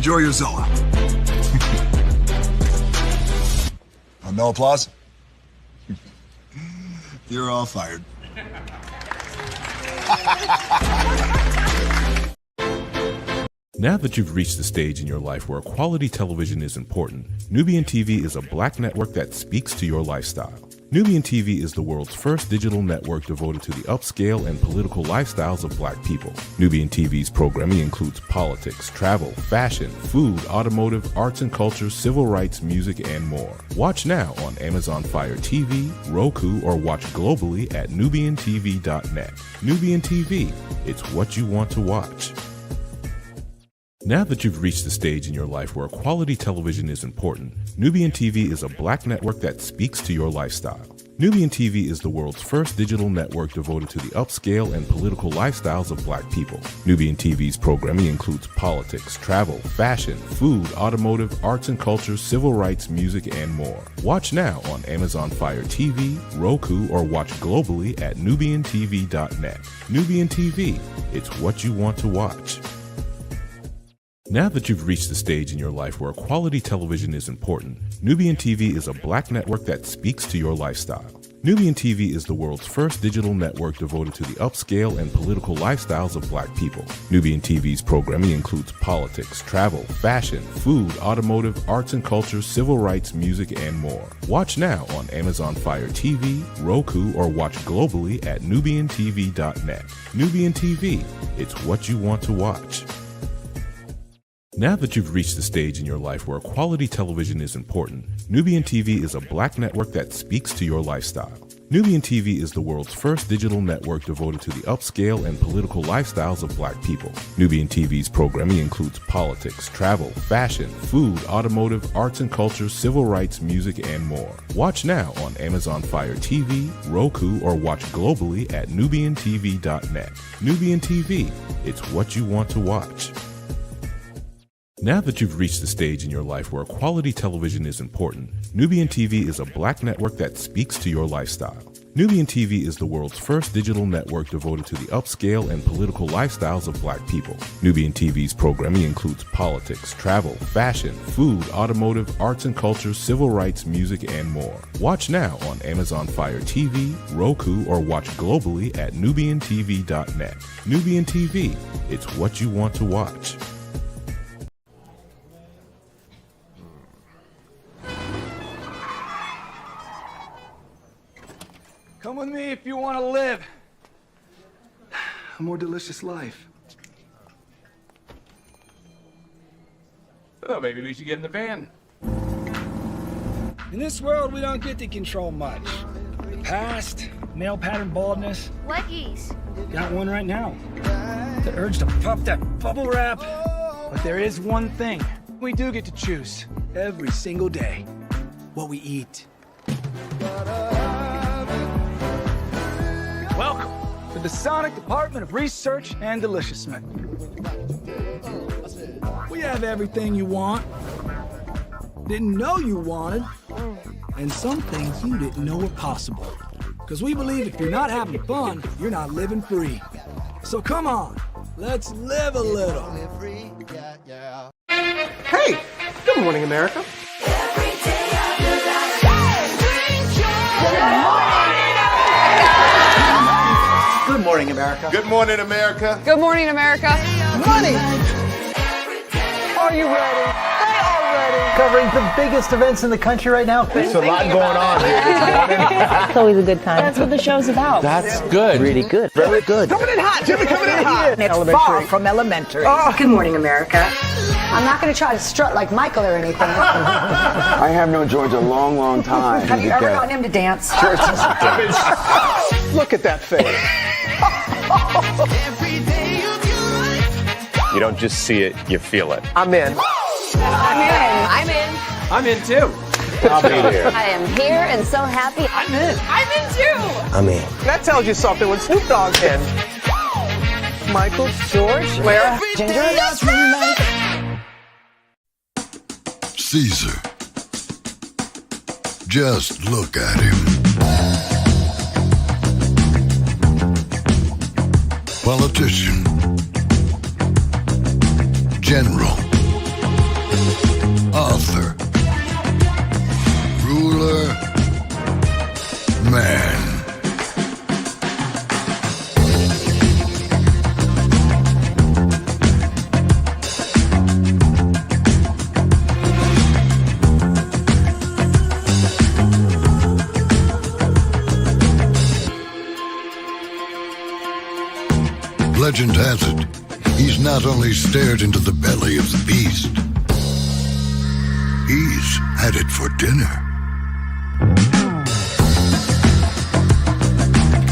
enjoy your Zola. No applause? You're all fired. Now that you've reached the stage in your life where quality television is important, Nubian TV is a black network that speaks to your lifestyle. Nubian TV is the world's first digital network devoted to the upscale and political lifestyles of black people. Nubian TV's programming includes politics, travel, fashion, food, automotive, arts and culture, civil rights, music, and more. Watch now on Amazon Fire TV, Roku, or watch globally at nubiantv.net. Nubian TV, it's what you want to watch. Now that you've reached the stage in your life where quality television is important, Nubian TV is a black network that speaks to your lifestyle. Nubian TV is the world's first digital network devoted to the upscale and political lifestyles of black people. Nubian TV's programming includes politics, travel, fashion, food, automotive, arts and culture, civil rights, music, and more. Watch now on Amazon Fire TV, Roku, or watch globally at nubiantv.net. Nubian TV, it's what you want to watch. Now that you've reached the stage in your life where quality television is important, Nubian TV is a black network that speaks to your lifestyle. Nubian TV is the world's first digital network devoted to the upscale and political lifestyles of black people. Nubian TV's programming includes politics, travel, fashion, food, automotive, arts and culture, civil rights, music, and more. Watch now on Amazon Fire TV, Roku, or watch globally at nubiantv.net. Nubian TV, it's what you want to watch. Now that you've reached the stage in your life where quality television is important, Nubian TV is a black network that speaks to your lifestyle. Nubian TV is the world's first digital network devoted to the upscale and political lifestyles of black people. Nubian TV's programming includes politics, travel, fashion, food, automotive, arts and culture, civil rights, music, and more. Watch now on Amazon Fire TV, Roku, or watch globally at nubiantv.net. Nubian TV, it's what you want to watch. Now that you've reached the stage in your life where quality television is important, Nubian TV is a black network that speaks to your lifestyle. Nubian TV is the world's first digital network devoted to the upscale and political lifestyles of black people. Nubian TV's programming includes politics, travel, fashion, food, automotive, arts and culture, civil rights, music, and more. Watch now on Amazon Fire TV, Roku, or watch globally at nubiantv.net. Nubian TV, it's what you want to watch. Come with me if you want to live a more delicious life. Oh, maybe we should get in the van. In this world, we don't get to control much. The past, male pattern baldness. Leggies. Got one right now. The urge to puff that bubble wrap. But there is one thing we do get to choose every single day: what we eat. Welcome to the Sonic Department of Research and Deliciousment. We have everything you want, didn't know you wanted, and some things you didn't know were possible. Because we believe if you're not having fun, you're not living free. So come on, let's live a little. Hey, good morning, America. Good morning, America. Good morning, America. Good morning, America. Money! Are you ready? They are ready. Covering the biggest events in the country right now. There's a lot going on here. It's always a good time. That's what the show's about. That's good. Really good. Very good. Coming in hot, Jimmy, coming in hot. It's far from elementary. Good morning, America. I'm not going to try to strut like Michael or anything. I have known George a long, long time. Have you ever gotten him to dance? Look at that face. You don't just see it, you feel it. I'm in. I'm in. I'm in too. I'll be there. I am here and so happy. I'm in. I'm in too. I'm in. That tells you something when Snoop Dogg's in. Michael, George, where? Ginger. Caesar. Just look at him. Politician. General. Legend has it, he's not only stared into the belly of the beast, he's had it for dinner.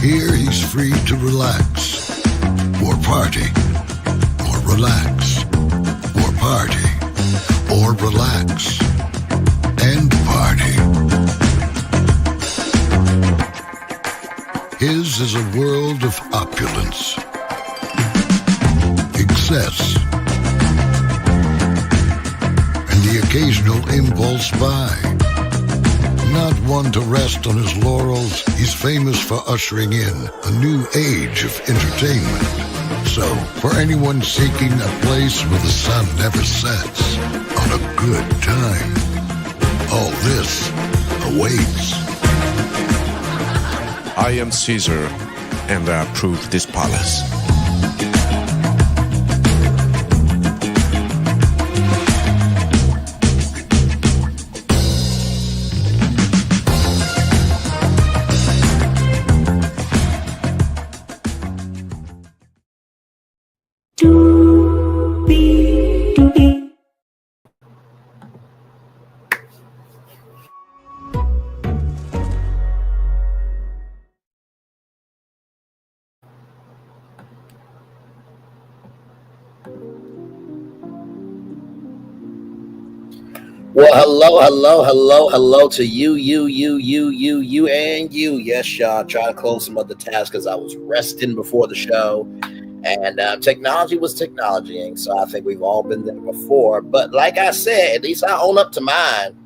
Here he's free to relax, or party, or relax, or party, or relax, and party. His is a world of opulence, excess, and the occasional impulse buy. Not one to rest on his laurels, he's famous for ushering in a new age of entertainment. So, for anyone seeking a place where the sun never sets on a good time, all this awaits. I am Caesar, and I approve this palace. Well, hello to you, and you. Yes, y'all. Try to close some other tasks because I was resting before the show. And technology was technologying, so I think we've all been there before. But like I said, at least I own up to mine.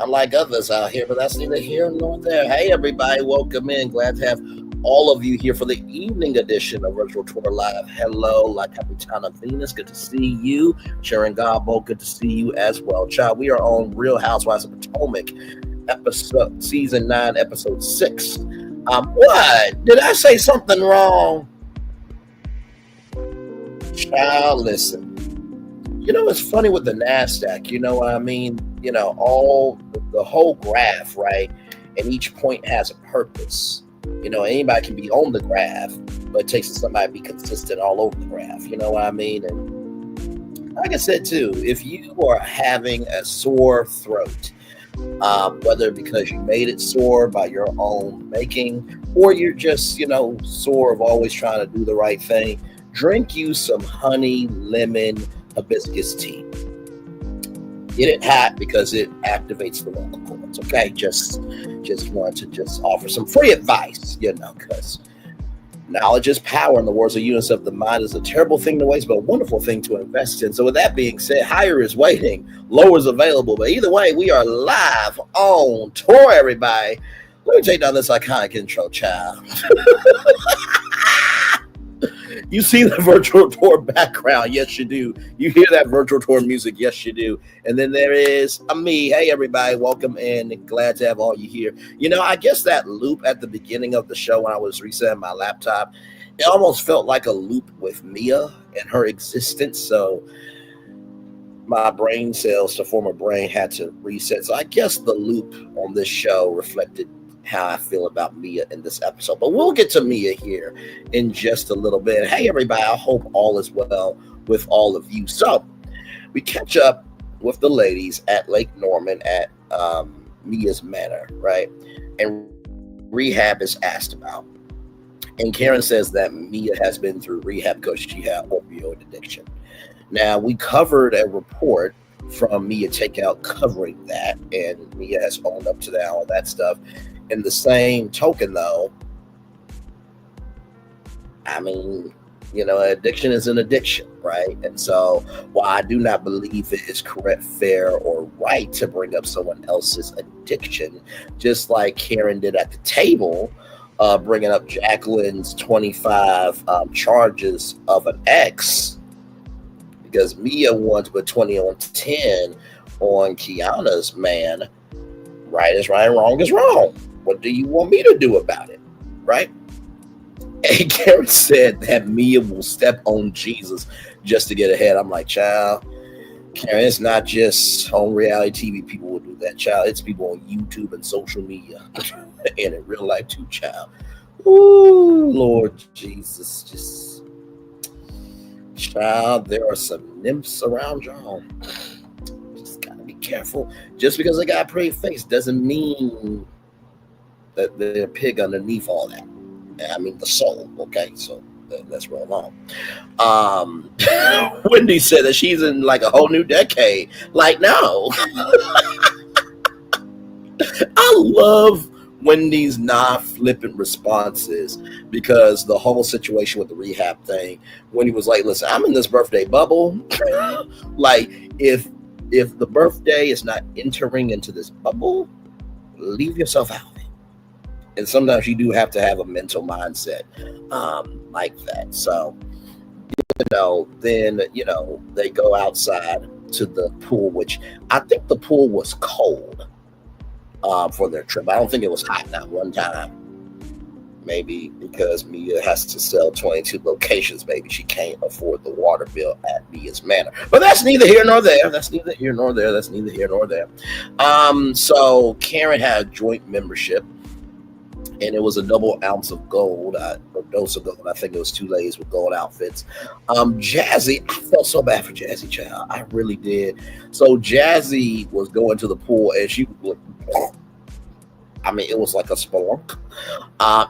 Unlike others out here, but that's neither here nor there. Hey, everybody, welcome in. Glad to have all of you here for the evening edition of Virtual Tour Live. Hello, La Capitana Venus, good to see you. Sharon Gabo, good to see you as well. Child, we are on Real Housewives of Potomac, season 9, episode 6. What? Did I say something wrong? Child, listen. You know, it's funny with the NASDAQ, you know what I mean? You know, all the whole graph, right? And each point has a purpose. You know, anybody can be on the graph, but it takes somebody to be consistent all over the graph. You know what I mean? And like I said, too, if you are having a sore throat, whether because you made it sore by your own making, or you're just, you know, sore of always trying to do the right thing, drink you some honey lemon hibiscus tea. Get it hot because it activates the vocal cords. Okay, just wanted to offer some free advice, you know, because knowledge is power. In the words of Eunice, of the mind is a terrible thing to waste, but a wonderful thing to invest in. So with that being said, higher is waiting, lower is available. But either way, we are live on tour, everybody. Let me take down this iconic intro, child. You see the virtual tour background, yes you do. You hear that virtual tour music, yes you do. And then there is me. Hey everybody, welcome in. Glad to have all you here. You know, I guess that loop at the beginning of the show when I was resetting my laptop, it almost felt like a loop with Mia and her existence. So my brain cells to form a brain had to reset. So I guess the loop on this show reflected how I feel about Mia in this episode. But we'll get to Mia here in just a little bit. Hey, everybody, I hope all is well with all of you. So we catch up with the ladies at Lake Norman at Mia's Manor, right? And rehab is asked about. And Karen says that Mia has been through rehab because she had opioid addiction. Now, we covered a report from Mia Takeout covering that, and Mia has owned up to that, all that stuff. In the same token, though, I mean, you know, addiction is an addiction, right? And so while I do not believe it is correct, fair, or right to bring up someone else's addiction, just like Karen did at the table, bringing up Jacqueline's 25 charges of an ex, because Mia wanted to put 20 on 10 on Kiana's man. Right is right, wrong is wrong. What do you want me to do about it? Right? And Karen said that Mia will step on Jesus just to get ahead. I'm like, child, Karen, it's not just on reality TV people will do that, child. It's people on YouTube and social media and in real life too, child. Ooh, Lord Jesus, just Child, there are some nymphs around y'all. Just gotta be careful. Just because they got a pretty face doesn't mean that they're a pig underneath all that. I mean the soul, okay? So let's roll on. Wendy said that she's in like a whole new decade. Like, no. I love Wendy's non-flippant responses because the whole situation with the rehab thing, when he was like, listen, I'm in this birthday bubble. Like, if the birthday is not entering into this bubble, leave yourself out of it. And sometimes you do have to have a mental mindset like that. So, then, they go outside to the pool, which I think the pool was cold for their trip. I don't think it was hot not one time. Maybe because Mia has to sell 22 locations, maybe she can't afford the water bill at Mia's Manor. But that's neither here nor there. So Karen had a joint membership, and it was a double ounce of gold, a dose of gold. I think it was 2 ladies with gold outfits. Jazzy, I felt so bad for Jazzy, child. I really did. So Jazzy was going to the pool, and she was, it was like a spelunk.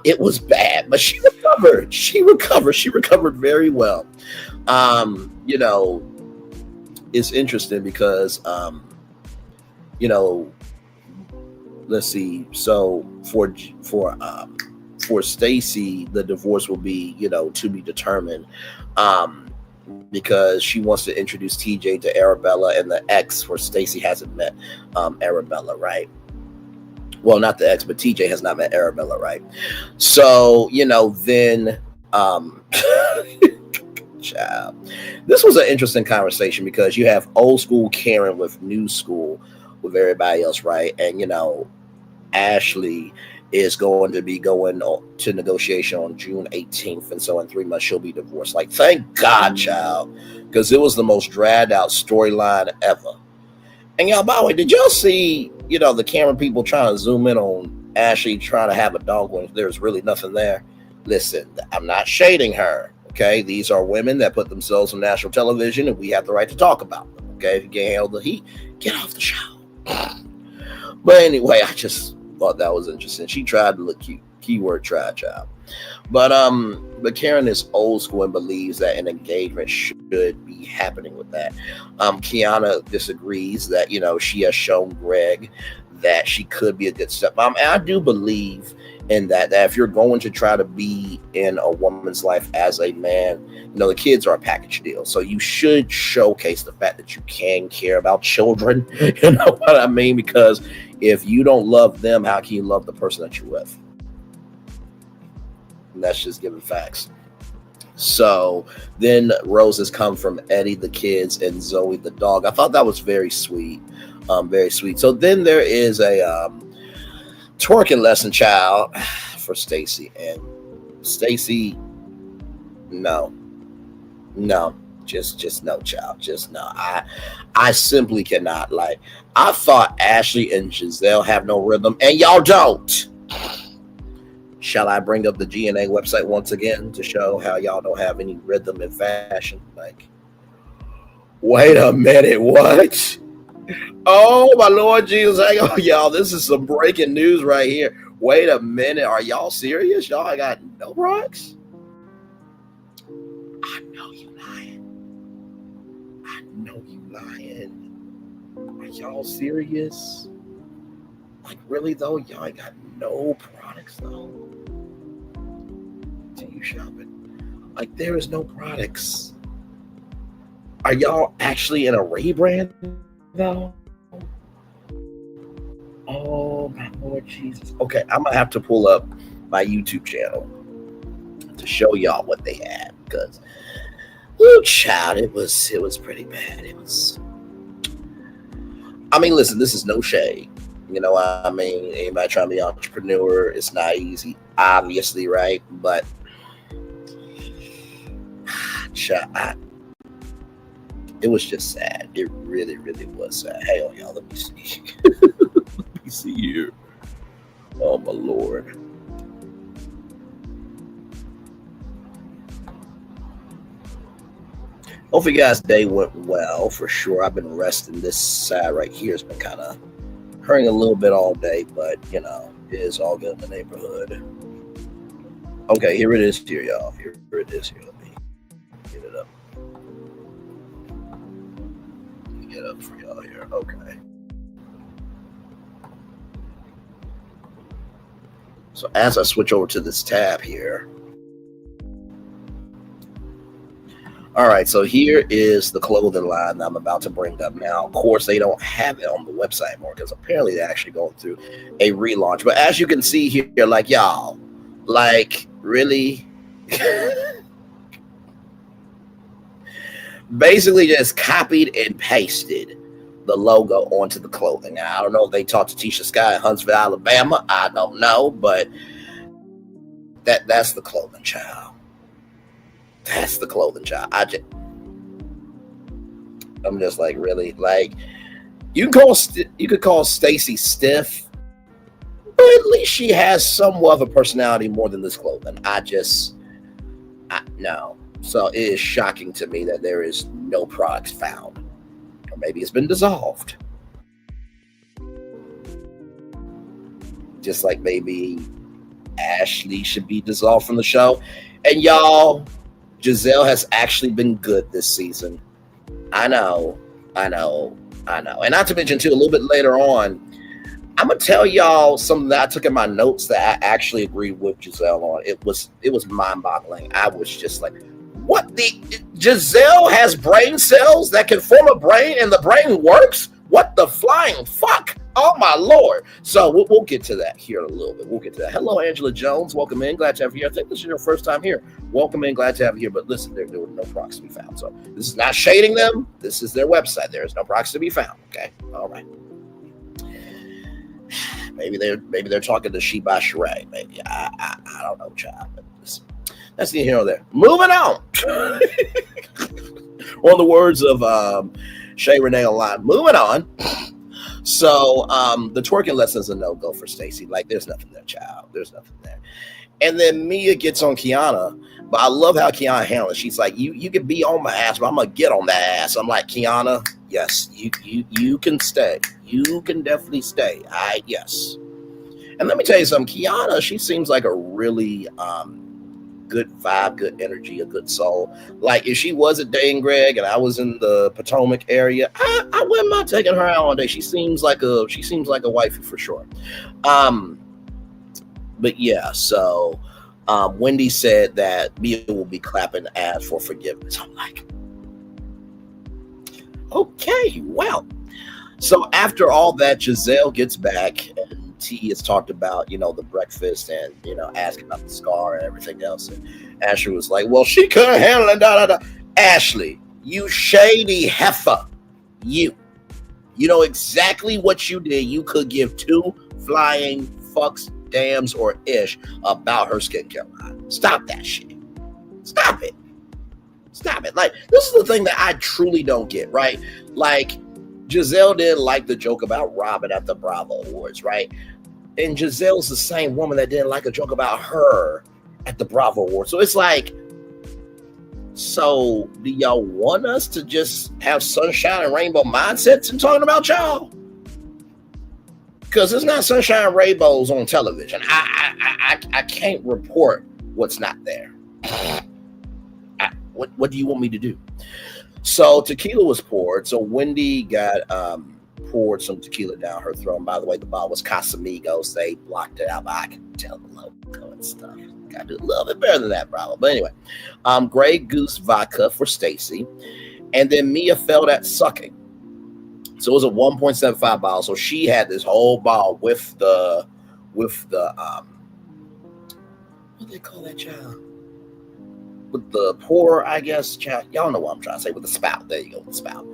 It was bad, but she recovered. She recovered very well. It's interesting because, let's see. So for Stacy, the divorce will be, to be determined, because she wants to introduce TJ to Arabella, and the ex for Stacy hasn't met Arabella, right? Well, not the ex, but TJ has not met Arabella, right? So, then child, this was an interesting conversation because you have old school Karen with new school with everybody else, right? And Ashley is going to be going to negotiation on June 18th, and so in 3 months she'll be divorced. Like, thank God, child, because it was the most dragged out storyline ever. And y'all, by the way, did y'all see, the camera people trying to zoom in on Ashley trying to have a dog when there's really nothing there? Listen, I'm not shading her, okay? These are women that put themselves on national television, and we have the right to talk about them, okay? If you can't handle the heat, get off the show. But anyway, I just thought that was interesting. She tried to look cute. Keyword try, child. But Karen is old school and believes that an engagement should be happening with that. Kiana disagrees that, she has shown Greg that she could be a good stepmom. And I do believe in that if you're going to try to be in a woman's life as a man, the kids are a package deal. So you should showcase the fact that you can care about children. You know what I mean? Because if you don't love them, how can you love the person that you're with? And that's just giving facts. So then roses come from Eddie, the kids, and Zoe, the dog. I thought that was very sweet. Very sweet. So then there is a twerking lesson, child, for Stacy. And Stacy, no, just no, child. Just no. I simply cannot. Like, I thought Ashley and Gisele have no rhythm, and y'all don't. Shall I bring up the GNA website once again to show how y'all don't have any rhythm in fashion? Like, wait a minute, what? Oh, my Lord Jesus. Hang on, y'all. This is some breaking news right here. Wait a minute. Are y'all serious? Y'all got no rocks? I know you lying. Are y'all serious? Like, really, though? Y'all ain't got no products, though? To you shopping? Like, there is no products. Are y'all actually in a Ray brand, though? Oh, my Lord Jesus. Okay, I'm going to have to pull up my YouTube channel to show y'all what they had, because, oh, child, it was pretty bad. Listen, this is no shade. You know what I mean? Anybody trying to be an entrepreneur, it's not easy, obviously, right? But it was just sad. It really, really was sad. Hang on, y'all. Let me see. Let me see here. Oh, my Lord. Hopefully, you guys' day went well for sure. I've been resting. This side right here has been kind of hurting a little bit all day, but it is all good in the neighborhood. Okay, here it is here, y'all. Here it is here. Let me get it up. Let me get up for y'all here. Okay. So as I switch over to this tab here. All right, so here is the clothing line that I'm about to bring up now. Of course, they don't have it on the website anymore because apparently they're actually going through a relaunch. But as you can see here, like, y'all, like, really? Basically just copied and pasted the logo onto the clothing. Now, I don't know if they talked to Tisha Sky in Huntsville, Alabama. I don't know, but that's the clothing, child. That's the clothing, child. I'm just like, really? Like, you could call Stacy stiff, but at least she has somewhat of a personality more than this clothing. No. So it is shocking to me that there is no products found. Or maybe it's been dissolved. Just like maybe Ashley should be dissolved from the show. And y'all, Gisele has actually been good this season. I know. And not to mention, too, a little bit later on, I'm going to tell y'all something that I took in my notes that I actually agreed with Gisele on. It was mind-boggling. I was just like, what? Gisele has brain cells that can form a brain and the brain works? What the flying fuck? Oh, my Lord. So we'll get to that here in a little bit. We'll get to that. Hello, Angela Jones. Welcome in. Glad to have you here. I think this is your first time here. Welcome in. Glad to have you here. But listen, there were no procs to be found. So this is not shading them. This is their website. There is no procs to be found. Okay. All right. Maybe they're talking to She by Sheree. Maybe. I don't know, child. But that's neither here nor there. Moving on. On the words of Shay Renee online. Moving on. So the twerking lesson is a no-go for Stacy. Like, there's nothing there, child. There's nothing there. And then Mia gets on Kiana, but I love how Kiana handles it. She's like, you can be on my ass, but I'm gonna get on that ass. I'm like, Kiana, yes, you can stay. You can definitely stay. Yes. And let me tell you something, Kiana, she seems like a really good vibe, good energy, a good soul. Like, if she wasn't dating Greg and I was in the Potomac area, I wouldn't mind taking her out one day. She seems like a wifey for sure. But yeah, so Wendy said that Mia will be clapping ass for forgiveness. I'm like, okay, well. So after all that, Gisele gets back and T has talked about, the breakfast and, asking about the scar and everything else. And Ashley was like, well, she couldn't handle it, Ashley, you shady heifer. You know exactly what you did. You could give two flying fucks, dams, or ish about her skincare line. Stop that shit. Stop it. Like, this is the thing that I truly don't get, right? Like, Gisele didn't like the joke about Robin at the Bravo Awards, right? And Gisele's the same woman that didn't like a joke about her at the Bravo Awards. So it's like, so do y'all want us to just have sunshine and rainbow mindsets and talking about y'all? Because it's not sunshine and rainbows on television. I can't report what's not there. What do you want me to do? So tequila was poured. So Wendy got poured some tequila down her throat. By the way, the bottle was Casamigos. They blocked it out, but I can tell the logo and stuff. Got to do a little bit better than that, probably. But anyway, Grey Goose vodka for Stacy, and then Mia failed at sucking. So it was a 1.75 bottle. So she had this whole bottle with the what do they call that, child? With the pour, I guess, child. Y'all know what I'm trying to say, with the spout. There you go, the spout.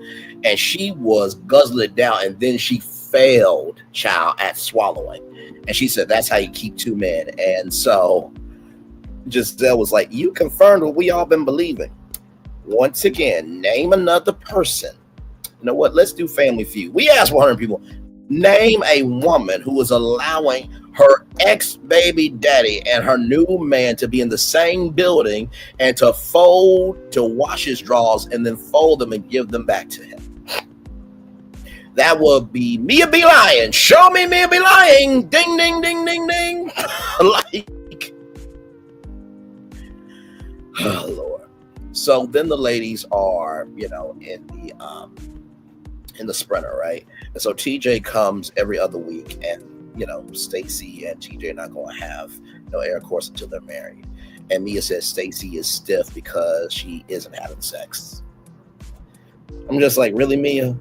And she was guzzling it down, and then she failed, child, at swallowing. And she said, that's how you keep two men. And so Gisele was like, you confirmed what we all been believing. Once again, name another person. You know what? Let's do Family Feud. We asked 100 people, name a woman who was allowing her ex-baby daddy and her new man to be in the same building and to wash his drawers and then fold them and give them back to him. That would be Mia be lying. Show me Mia be lying. Ding, ding, ding, ding, ding. Like, oh Lord. So then the ladies are, in the sprinter, right? And so TJ comes every other week, and Stacy and TJ are not going to have no intercourse until they're married. And Mia says Stacy is stiff because she isn't having sex. I'm just like, really, Mia?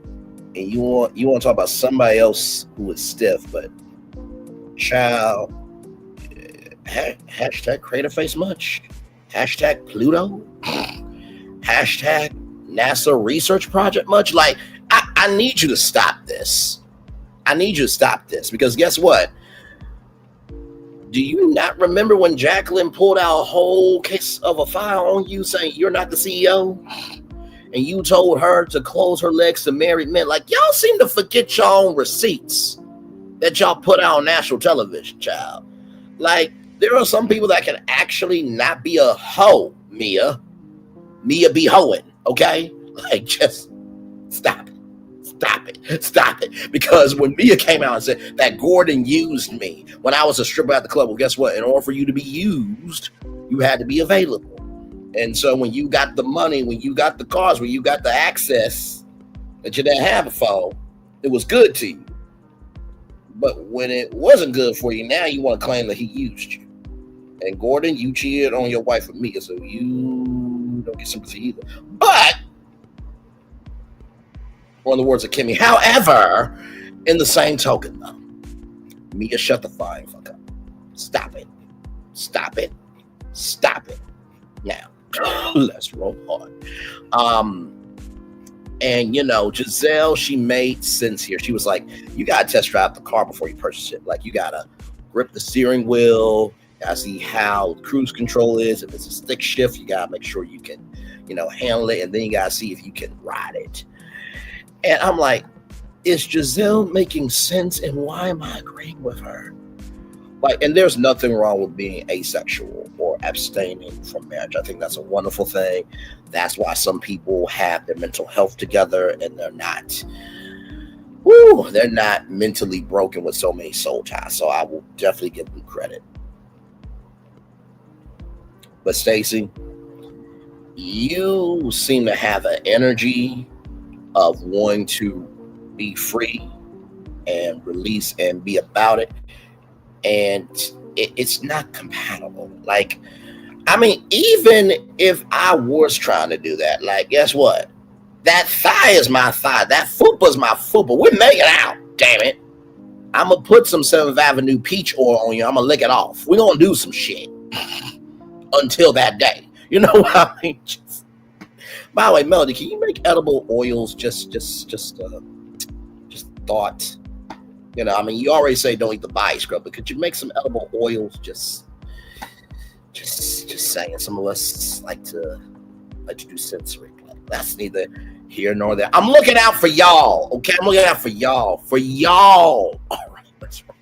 And you want to talk about somebody else who is stiff, but child, hashtag Crater Face Much, hashtag Pluto, hashtag NASA Research Project Much. Like, I need you to stop this. I need you to stop this, because guess what? Do you not remember when Jacqueline pulled out a whole case of a file on you saying you're not the CEO? And you told her to close her legs to married men? Like, y'all seem to forget your own receipts that y'all put out on national television, child. Like, there are some people that can actually not be a hoe, Mia. Mia be hoeing, okay? Like, just stop it. Stop it. Stop it. Because when Mia came out and said that Gordon used me when I was a stripper at the club, well, guess what? In order for you to be used, you had to be available. And so when you got the money, when you got the cars, when you got the access that you didn't have before, it was good to you. But when it wasn't good for you, now you want to claim that he used you. And Gordon, you cheated on your wife with Mia, so you don't get sympathy either. But, or in the words of Kimmy, however, in the same token, though, Mia, shut the fuck up. Stop it. Stop it. Stop it. Now, let's roll on. And Gisele, she made sense here. She was like, you gotta test drive the car before you purchase it. Like, you gotta grip the steering wheel, gotta see how cruise control is. If it's a stick shift, you gotta make sure you can, handle it, and then you gotta see if you can ride it. And I'm like, is Gisele making sense, and why am I agreeing with her? Like, and there's nothing wrong with being asexual or abstaining from marriage. I think that's a wonderful thing. That's why some people have their mental health together and they're not mentally broken with so many soul ties. So I will definitely give them credit. But Stacy, you seem to have an energy of wanting to be free and release and be about it. And it's not compatible. Like, I mean, even if I was trying to do that, like, guess what? That thigh is my thigh. That fupa is my fupa. We're making out, damn it. I'm going to put some 7th Avenue peach oil on you. I'm going to lick it off. We're going to do some shit until that day. You know what I mean? By the way, Melody, can you make edible oils? Just thought. I mean, you already say don't eat the body scrub, but could you make some edible oils? Just saying. Some of us like to do sensory play. That's neither here nor there. I'm looking out for y'all, okay? I'm looking out for y'all. For y'all. All right, let's roll.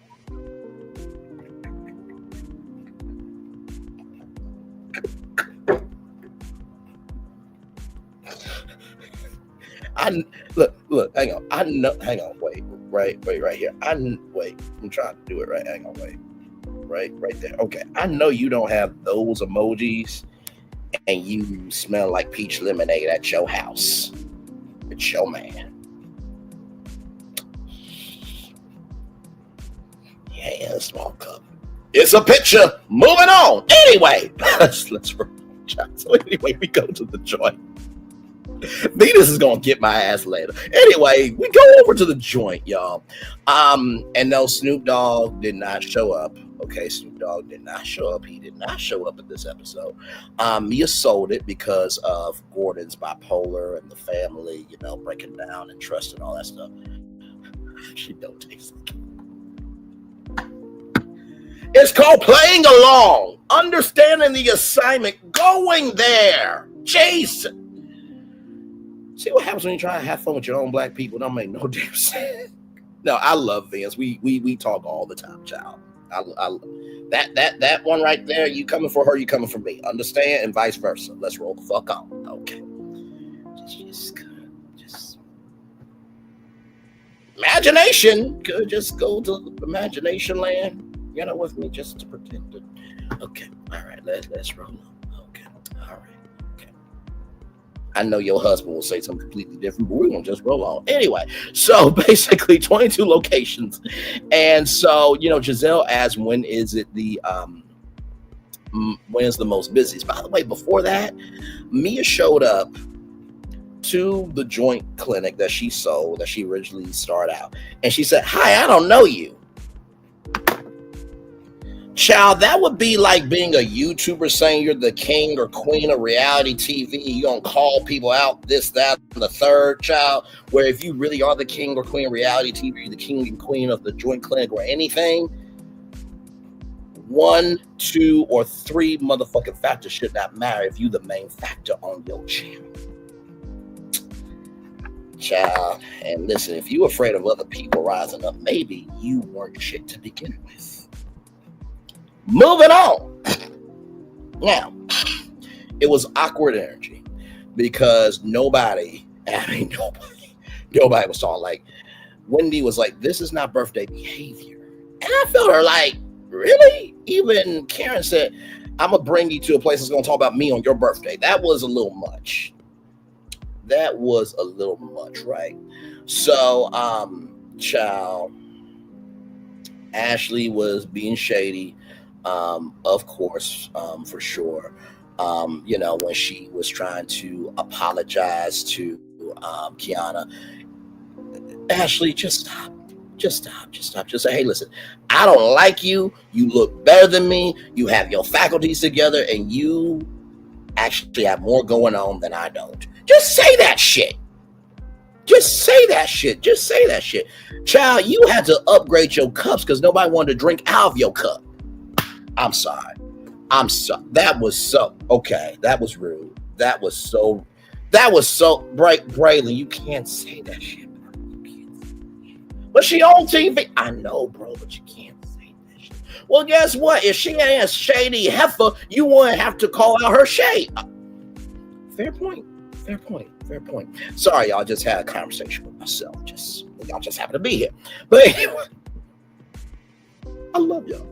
Look, hang on. I know, hang on, wait, right here. I'm trying to do it right. Hang on, wait. Right there. Okay. I know you don't have those emojis and you smell like peach lemonade at your house. It's your man. Yeah, small cup. It's a picture. Moving on. Anyway, let's roll. So anyway, we go to the joint. Venus is gonna get my ass later. Anyway, we go over to the joint, y'all. And no, Snoop Dogg did not show up. Okay, Snoop Dogg did not show up. He did not show up in this episode. Mia sold it because of Gordon's bipolar and the family, breaking down and trust and all that stuff. She don't taste like it. It's called playing along, understanding the assignment, going there. Jason. See what happens when you try to have fun with your own black people? Don't make no damn sense. No, I love Vince. We talk all the time, child. That one right there, you coming for her, you coming for me. Understand? And vice versa. Let's roll the fuck on. Okay. Just imagination. Could just go to imagination land. You know, with me, just to pretend it. Okay. All right. Let's roll on. Okay. All right. Okay. I know your husband will say something completely different, but we're gonna just roll on. Anyway, so basically 22 locations. And so, you know, Gisele asked, when is it when is the most busiest? By the way, before that, Mia showed up to the joint clinic that she sold, that she originally started out. And she said, "Hi, I don't know you." Child, that would be like being a YouTuber saying you're the king or queen of reality TV. You're going to call people out, this, that, and the third, child. Where if you really are the king or queen of reality TV, you're the king and queen of the joint clinic or anything, 1, 2, or 3 motherfucking factors should not matter if you the main factor on your channel. Child, and listen, if you're afraid of other people rising up, maybe you weren't shit to begin with. Moving on. Now, it was awkward energy because nobody was talking. Like, Wendy was like, "This is not birthday behavior." And I felt her like, really? Even Karen said, "I'm going to bring you to a place that's going to talk about me on your birthday." That was a little much. That was a little much, right? So, child, Ashley was being shady, of course, for sure. You know, when she was trying to apologize to Kiana, Ashley, just stop. Just say, "Hey, listen, I don't like you. You look better than me. You have your faculties together, and you actually have more going on than I don't." Just say that shit. Just say that shit. Just say that shit. Child, you had to upgrade your cups because nobody wanted to drink out of your cup. I'm sorry. That was so, okay. That was rude. That was so Braylon, you can't say that shit, bro. You can't say that shit. But she on TV. I know, bro, but you can't say that shit. Well, guess what? If she ain't a shady heifer, you wouldn't have to call out her shade. Fair point. Sorry, y'all, just had a conversation with myself. Y'all just happen to be here. But anyway, I love y'all.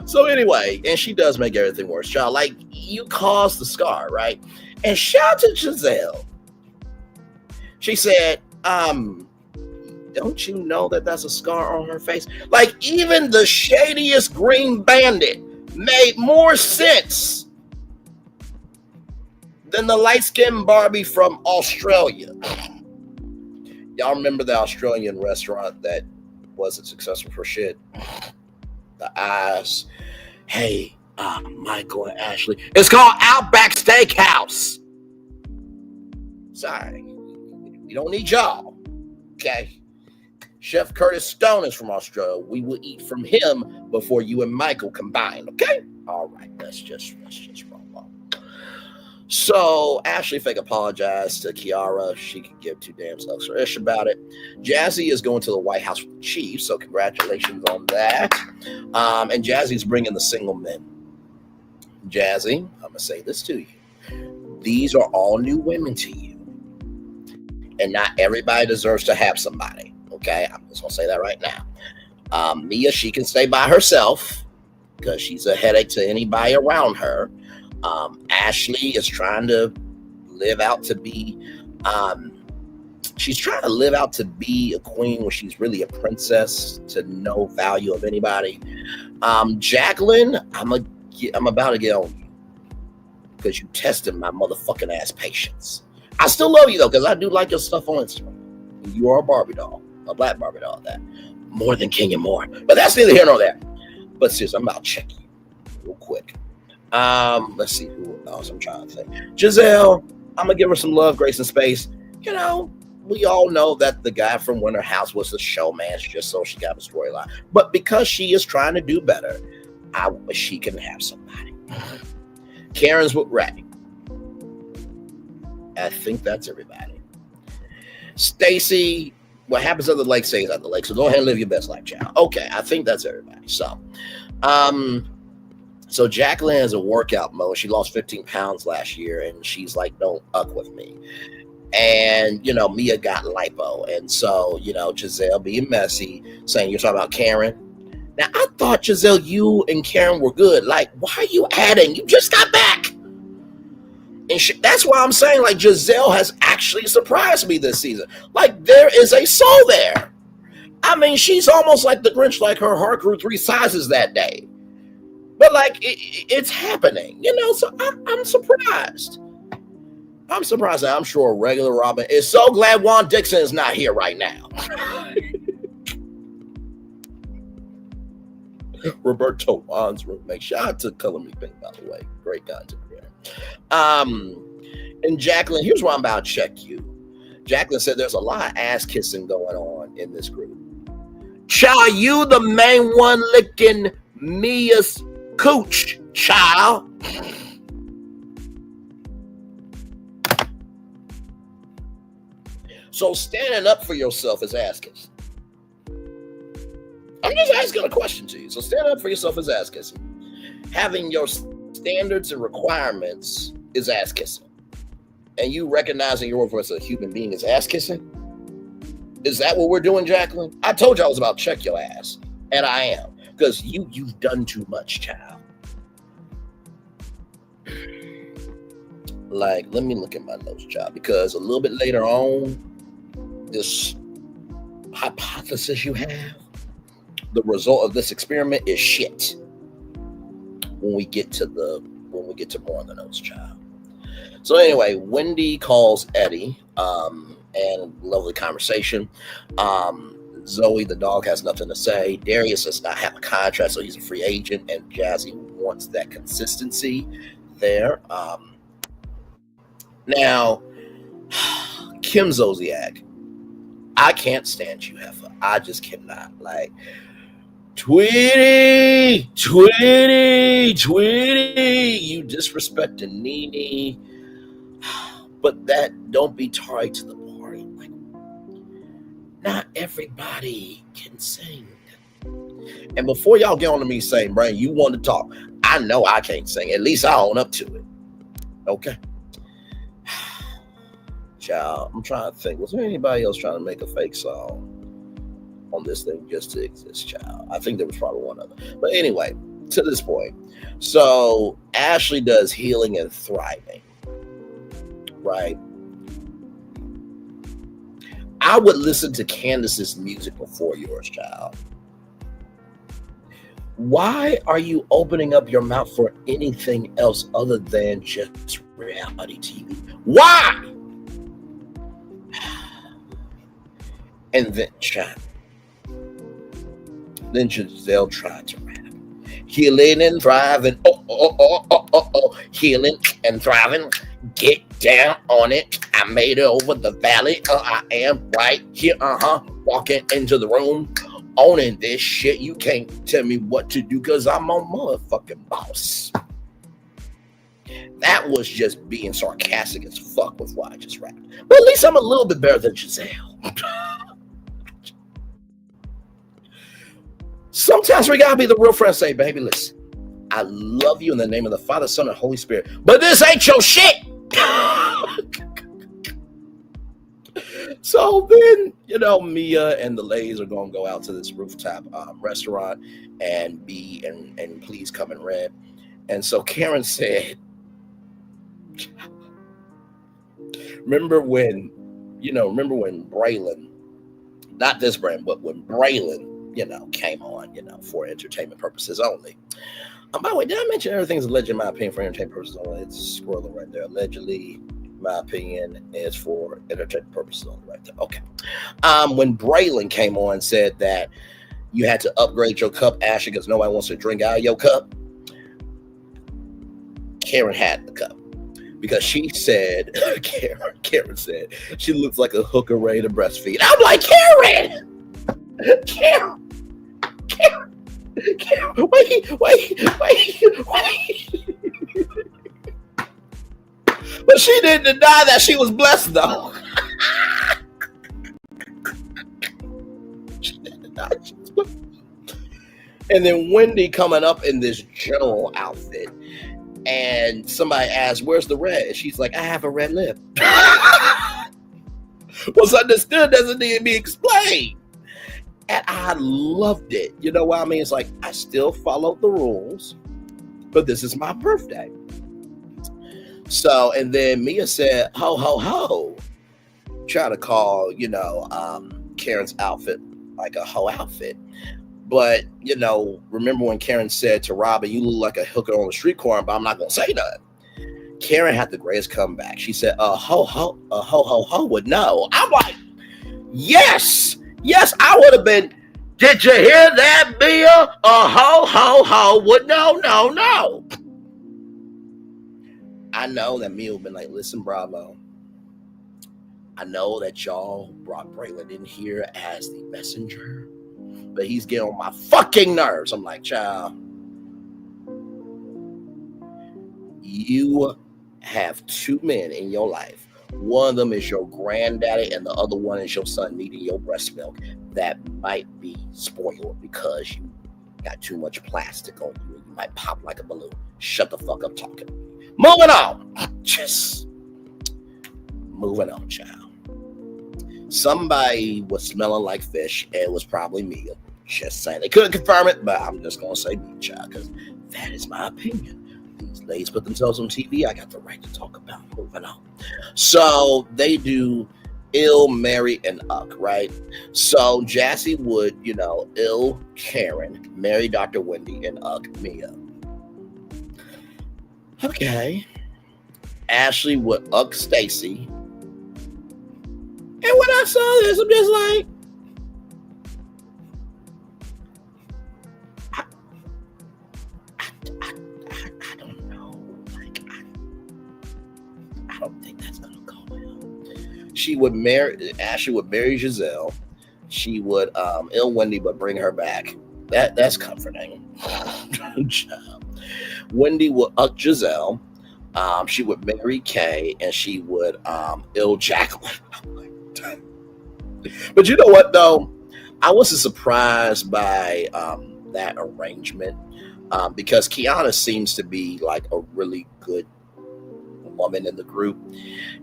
So anyway, and she does make everything worse, child. Like, you caused the scar, right? And shout out to Gisele. She said, don't you know that that's a scar on her face? Like, even the shadiest Green Bandit made more sense than the light-skinned Barbie from Australia. Y'all remember the Australian restaurant that wasn't successful for shit? The eyes. Hey, Michael and Ashley. It's called Outback Steakhouse. Sorry. We don't need y'all. Okay? Chef Curtis Stone is from Australia. We will eat from him before you and Michael combine. Okay? All right. Let's just roll on. So Ashley fake apologized to Kiara. She could give 2 damn sucks or ish about it. Jazzy is going to the White House with the Chiefs, so congratulations on that. And Jazzy's bringing the single men. Jazzy, I'm going to say this to you. These are all new women to you. And not everybody deserves to have somebody. Okay? I'm just going to say that right now. Mia, she can stay by herself because she's a headache to anybody around her. Ashley is trying to live out to be she's trying to live out to be a queen when she's really a princess to no value of anybody. Jacqueline, I'm about to get on you because you tested my motherfucking ass patience. I still love you though, because I do like your stuff on Instagram. You are a Barbie doll, a black Barbie doll, that more than King and more. But that's neither here nor there. But seriously, I'm about to check you real quick. Let's see who else I'm trying to think. Gisele, I'm gonna give her some love, grace, and space. You know, we all know that the guy from Winter House was the showman, just so she got a storyline. But because she is trying to do better, I wish she can have somebody. Karen's with Ray. I think that's everybody. Stacy, what happens at the lake stays at the lake. So go ahead and live your best life, child. Okay, I think that's everybody. So So Jacqueline has a workout mode. She lost 15 pounds last year, and she's like, "Don't up with me." And Mia got lipo, and so Gisele being messy, saying, "You're talking about Karen." Now I thought, Gisele, you and Karen were good. Like, why are you adding? You just got back. And that's why I'm saying, like, Gisele has actually surprised me this season. Like, there is a soul there. I mean, she's almost like the Grinch, like her heart grew 3 sizes that day. But, like, it's happening, so I'm surprised. I'm surprised. I'm sure regular Robin is so glad Juan Dixon is not here right now. Roberto Juan's roommate. Shout out to Color Me Pink, by the way. Great content creator. And Jacqueline, here's where I'm about to check you. Jacqueline said there's a lot of ass kissing going on in this group. Child, you the main one licking Mia's cooch, child. So standing up for yourself is ass kissing. I'm just asking a question to you. So standing up for yourself is ass kissing. Having your standards and requirements is ass kissing. And you recognizing your worth as a human being is ass kissing? Is that what we're doing, Jacqueline? I told you I was about to check your ass. And I am. Because you've done too much, child. Like, let me look at my notes, child. Because a little bit later on, this hypothesis you have, the result of this experiment is shit. When we get to more of the notes, child. So anyway, Wendy calls Eddie, and lovely conversation. Zoe, the dog, has nothing to say. Darius does not have a contract, so he's a free agent, and Jazzy wants that consistency there. Now, Kim Zolciak, I can't stand you, heifer. I just cannot. Like, Tweety, you disrespecting Nene. But that don't be tied to the party. Like, not everybody can sing. And before y'all get on to me saying, Brian, you want to talk. I know I can't sing. At least I own up to it. Okay. Child, I'm trying to think. Was there anybody else trying to make a fake song on this thing just to exist, child? I think there was probably one other. But anyway, to this point. So Ashley does Healing and Thriving. Right? I would listen to Candace's music before yours, child. Why are you opening up your mouth for anything else other than just reality TV? Why? And then chat. Then Gisele tried to rap. Healing and thriving. Oh. Healing and thriving. Get down on it. I made it over the valley. I am right here. Walking into the room. Owning this shit. You can't tell me what to do because I'm a motherfucking boss. That was just being sarcastic as fuck with what I just rapped. But at least I'm a little bit better than Gisele. Sometimes we gotta be the real friend and say, baby, listen, I love you in the name of the Father, Son, and Holy Spirit, but this ain't your shit. So then, Mia and the ladies are gonna go out to this rooftop restaurant and please come and rent. And so Karen said, remember when Braylon, not this brand, but when Braylon, came on, for entertainment purposes only. By the way, did I mention everything's alleged, in my opinion, for entertainment purposes only? It's scrolling right there. Allegedly, my opinion, is for entertainment purposes only right there. Okay. When Braylon came on and said that you had to upgrade your cup, Ashley, because nobody wants to drink out of your cup, Karen had the cup. Because she said, Karen said, she looks like a hooker ready to breastfeed. I'm like, Karen! Wait. But she didn't deny that she was blessed, though. She didn't deny she was blessed. And then Wendy coming up in this general outfit. And somebody asks, where's the red? And she's like, I have a red lip. What's understood doesn't need to be explained. And I loved it. You know what I mean? It's like, I still followed the rules, but this is my birthday. So, and then Mia said, ho, ho, ho. Try to call, Karen's outfit like a hoe outfit. But, remember when Karen said to Robin, you look like a hooker on the street corner, but I'm not going to say that. Karen had the greatest comeback. She said, ho, ho would know. I'm like, yes, I would have been, did you hear that, Mia? Ho would know, no. I know that Mia would have been like, listen, Bravo. I know that y'all brought Braylon in here as the messenger, but he's getting on my fucking nerves. I'm like, child, you have two men in your life. One of them is your granddaddy, and the other one is your son needing your breast milk. That might be spoiled because you got too much plastic on you. You might pop like a balloon. Shut the fuck up talking. Moving on. Just moving on, child. Somebody was smelling like fish, and it was probably Mia. Just saying. They couldn't confirm it, but I'm just going to say Mia, child, because that is my opinion. These ladies put themselves on TV. I got the right to talk about. Moving on. So they do ill, Mary, and Uck, right? So Jazzy would, ill Karen, marry Dr. Wendy, and Uck Mia. Okay. Ashley would Uck Stacy. And when I saw this, I'm just like, I don't know. Like, I don't think that's gonna go well. Ashley would marry Gisele. She would ill Wendy, but bring her back. That's comforting. Wendy would Uck Gisele. She would marry Kay, and she would ill Jacqueline. But you know what, though? I wasn't surprised by that arrangement because Kiana seems to be like a really good woman in the group.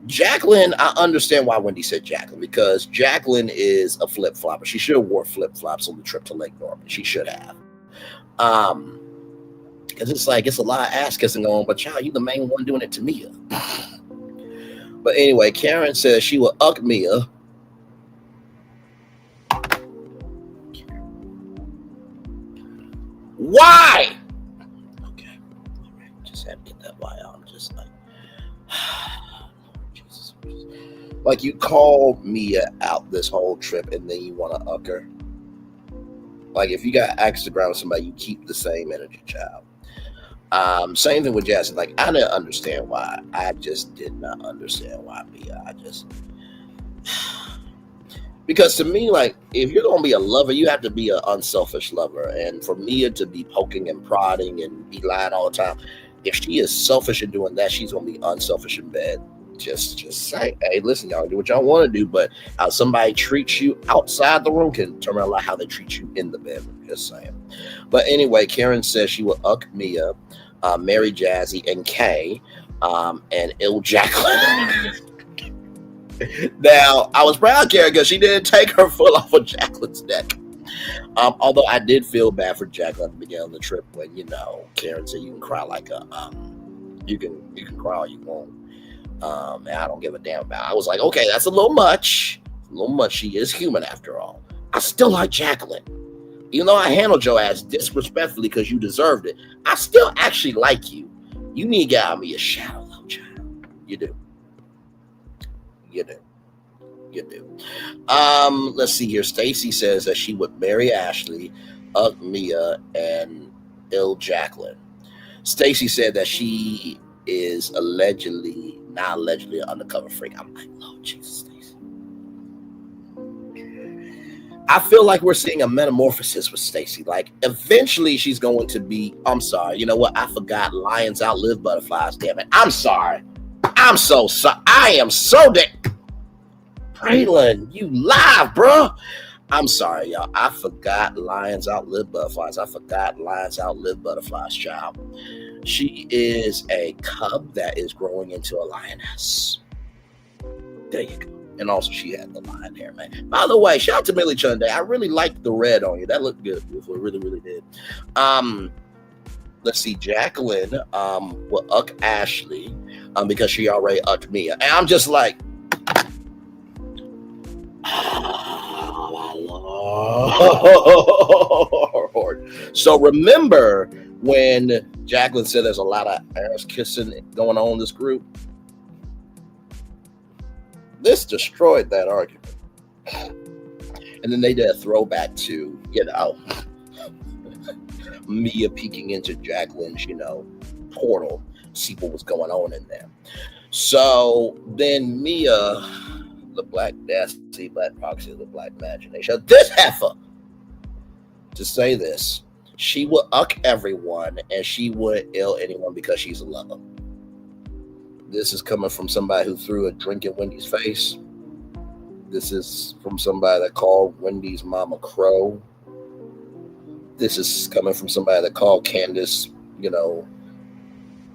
Jacqueline, I understand why Wendy said Jacqueline, because Jacqueline is a flip-flopper. She should have wore flip-flops on the trip to Lake Norman. She should have. Because it's a lot of ass kissing going on, but child, you the main one doing it to Mia. But anyway, Karen says she will Uck Mia. Why? Okay. All right. Just had to get that why out. I'm just like, Lord Jesus. Like, you call Mia out this whole trip and then you want to Uck her. Like, if you got axe to ground with somebody, you keep the same energy, child. Same thing with Jasmine. Like, I didn't understand why. I just did not understand why Mia. Because to me, like, if you're going to be a lover, you have to be an unselfish lover. And for Mia to be poking and prodding and be lying all the time, if she is selfish in doing that, she's going to be unselfish in bed. Just say, hey, listen, y'all do what y'all want to do, but how somebody treats you outside the room can turn around like how they treat you in the bedroom. Just saying. But anyway, Karen says she will Uck Mia, marry Jazzy and Kay, and ill Jacqueline. Now, I was proud of Karen because she didn't take her foot off of Jacqueline's neck. Although I did feel bad for Jacqueline at the beginning of the trip when, Karen said you can cry like you can cry all you want. And I don't give a damn about it. I was like, okay, that's a little much. She is human after all. I still like Jacqueline. Even though I handled your ass disrespectfully because you deserved it, I still actually like you. You need to get out of me a shadow, though, child. You do. Let's see here. Stacy says that she would marry Ashley, Uck Mia, and ill Jacqueline. Stacy said that she is not allegedly an undercover freak. I'm like, Lord Jesus, Stacy. I feel like we're seeing a metamorphosis with Stacy. Like, eventually she's going to be, I'm sorry, you know what? I forgot lions outlive butterflies, damn it. I'm sorry. I'm so sorry. I am so dead. Braylon, you live, bro. I'm sorry, y'all. I forgot lions outlive butterflies. I forgot lions outlive butterflies, child. She is a cub that is growing into a lioness. There you go. And also, she had the lion hair, man. By the way, shout out to Millie Chunday. I really liked the red on you. That looked good. It really, really did. Let's see. Jacqueline will uck Ashley because she already ucked Mia. And I'm just like, oh, Lord. So remember when Jacqueline said there's a lot of ass kissing going on in this group? This destroyed that argument. And then they did a throwback to, Mia peeking into Jacqueline's, portal, see what was going on in there. So then Mia, the black Dassy, black proxy of the black imagination, this heifer, to say this, she would uck everyone and she would ill anyone because she's a lover. This is coming from somebody who threw a drink in Wendy's face. This is from somebody that called Wendy's mama crow. This is coming from somebody that called Candace,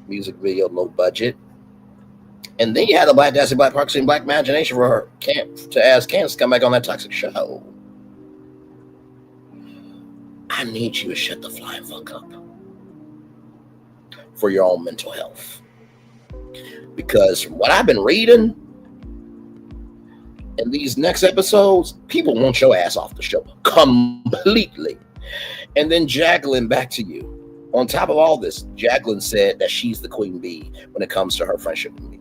music video low budget. And then you had the black Dassy, black proxy, and black imagination for her to ask Candace to come back on that toxic show. I need you to shut the flying fuck up for your own mental health. Because from what I've been reading in these next episodes, people want your ass off the show completely. And then Jacqueline, back to you. On top of all this, Jacqueline said that she's the queen bee when it comes to her friendship with Mia.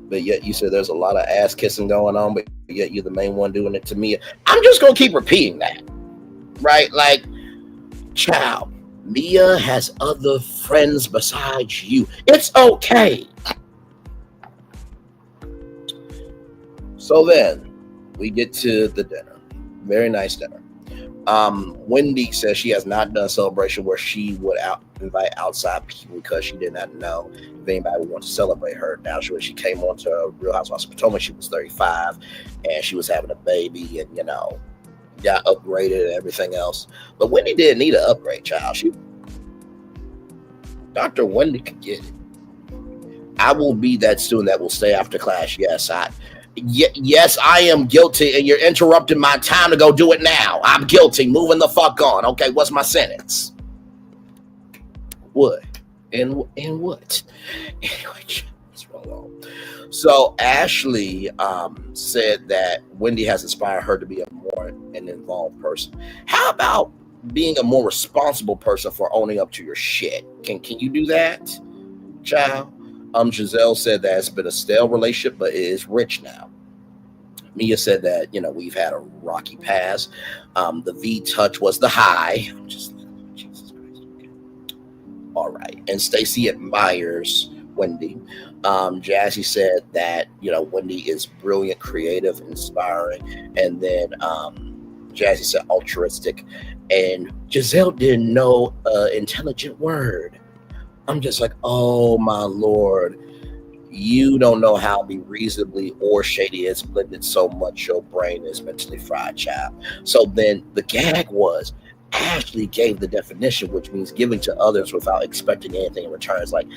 But yet you said there's a lot of ass kissing going on, but yet you're the main one doing it to Mia. I'm just going to keep repeating that. Right? Like, child, Mia has other friends besides you. It's okay. So then we get to the dinner. Very nice dinner. Wendy says she has not done a celebration where she would invite outside people because she did not know if anybody would want to celebrate her. Now, when she came on to Real Housewives of Potomac, she was 35 and she was having a baby and, got upgraded and everything else. But Wendy didn't need an upgrade, child. Dr. Wendy could get it. I will be that student that will stay after class. Yes, I am guilty, and you're interrupting my time to go do it now. I'm guilty. Moving the fuck on. Okay, what's my sentence? What? And what? Anyway, let's roll on. So Ashley said that Wendy has inspired her to be an involved person. How about being a more responsible person for owning up to your shit? Can you do that, child? Gisele said that it's been a stale relationship, but it is rich now. Mia said that, we've had a rocky past. The V touch was the high. I'm just like, Jesus Christ. Okay. All right. And Stacy admires Wendy. Jazzy said that, Wendy is brilliant, creative, inspiring. And then Jazzy said altruistic. And Gisele didn't know an intelligent word. I'm just like, oh my Lord, you don't know how to be reasonably or shady. It's blended so much your brain is mentally fried, child. So then the gag was Ashley gave the definition, which means giving to others without expecting anything in return. It's like,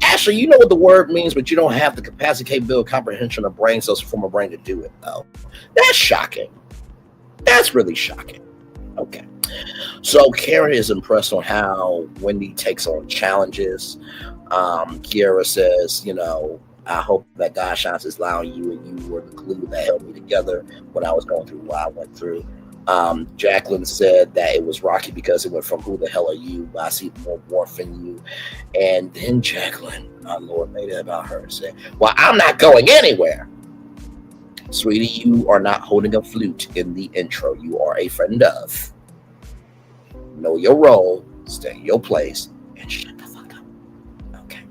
Ashley, you know what the word means, but you don't have the capacity, capability, comprehension of brain cells from a brain to do it, though. That's shocking. That's really shocking. Okay. So Karen is impressed on how Wendy takes on challenges. Kiara says, I hope that God shines his light on you and you were the glue that held me together when I was going through what I went through. Jacqueline said that it was rocky because it went from who the hell are you? I see more warmth in you. And then Jacqueline, my Lord, made it about her and said, well, I'm not going anywhere. Sweetie, you are not holding a flute in the intro. You are a friend of. Know your role, stay in your place, and shut the fuck up. Okay.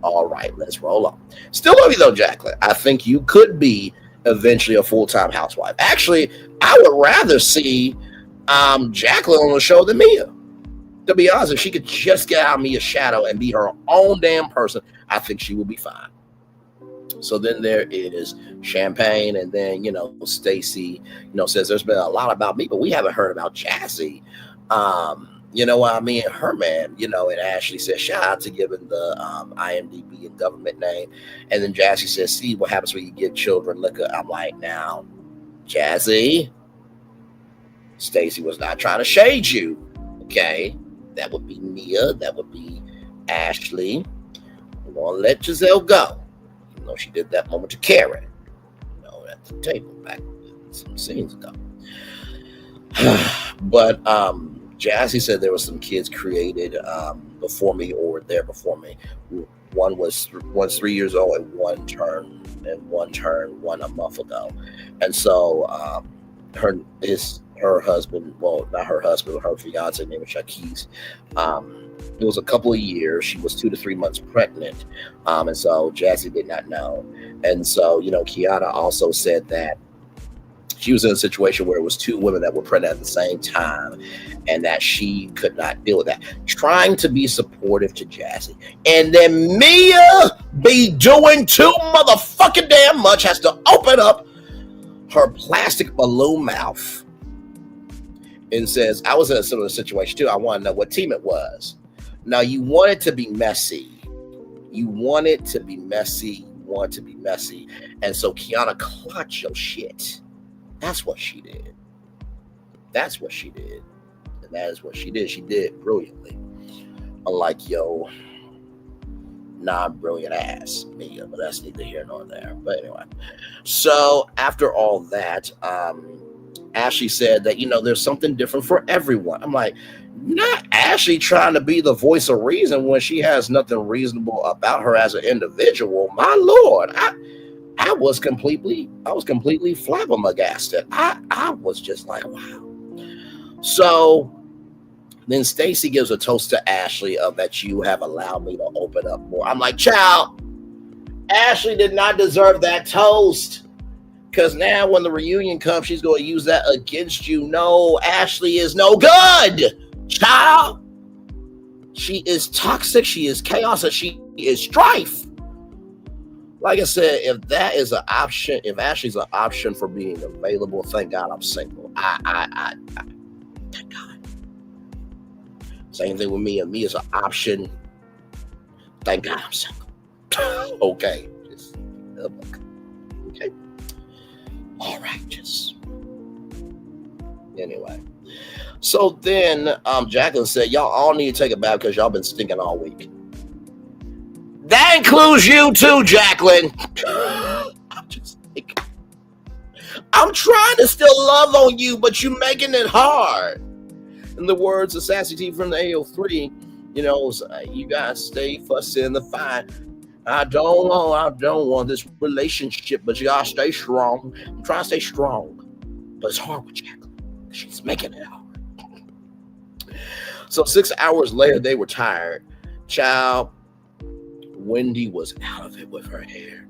All right, let's roll on. Still love you though, Jacqueline. I think you could be eventually a full-time housewife. Actually, I would rather see Jacqueline on the show than Mia. To be honest, if she could just get out of Mia's shadow and be her own damn person, I think she would be fine. So then there is Champagne, and then Stacy, says there's been a lot about me, but we haven't heard about Jazzy. You know what I mean? Her man, and Ashley says, shout out to giving the IMDb and government name. And then Jazzy says, see what happens when you give children liquor. I'm like, now, Jazzy, Stacy was not trying to shade you. Okay. That would be Mia. That would be Ashley. We're going to let Gisele go. Even though she did that moment to Karen. At the table back some scenes ago. But, Jazzy said there were some kids created before me or there before me. One's 3 years old and one turned one a month ago. And so her husband, well, not her husband, her fiance named Jacqueline. It was a couple of years. She was 2 to 3 months pregnant. And so Jazzy did not know. And so, Kiana also said that she was in a situation where it was 2 women that were pregnant at the same time and that she could not deal with that. Trying to be supportive to Jazzy. And then Mia be doing too motherfucking damn much, has to open up her plastic balloon mouth and says, I was in a similar situation too. I want to know what team it was. Now, you want it to be messy. You want it to be messy. You want it to be messy. And so Kiana, clutch your shit. That's what she did. That's what she did. And that is what she did. She did brilliantly. Unlike your non-brilliant ass, Mia. But that's neither here nor there. But anyway. So after all that, Ashley said that, there's something different for everyone. I'm like, not Ashley trying to be the voice of reason when she has nothing reasonable about her as an individual. My Lord, I was completely flabbergasted. I was just like, wow. So then Stacy gives a toast to Ashley of that you have allowed me to open up more. I'm like, child, Ashley did not deserve that toast. Because now when the reunion comes, she's going to use that against you. No, Ashley is no good, child. She is toxic. She is chaos. And she is strife. Like I said, if that is an option, if Ashley's an option for being available, thank God I'm single. I thank God. Same thing with me. And me is an option. Thank God I'm single. Okay. Okay. All right. Just anyway. So then Jacqueline said, y'all all need to take a bath because y'all been stinking all week. That includes you too, Jacqueline. I'm trying to still love on you, but you're making it hard. In the words of Sassy T from the AO3, you guys stay fussy in the fight. I don't want this relationship, but you gotta stay strong. I'm trying to stay strong, but it's hard with Jacqueline. She's making it hard. So 6 hours later, they were tired. Child, Wendy was out of it with her hair.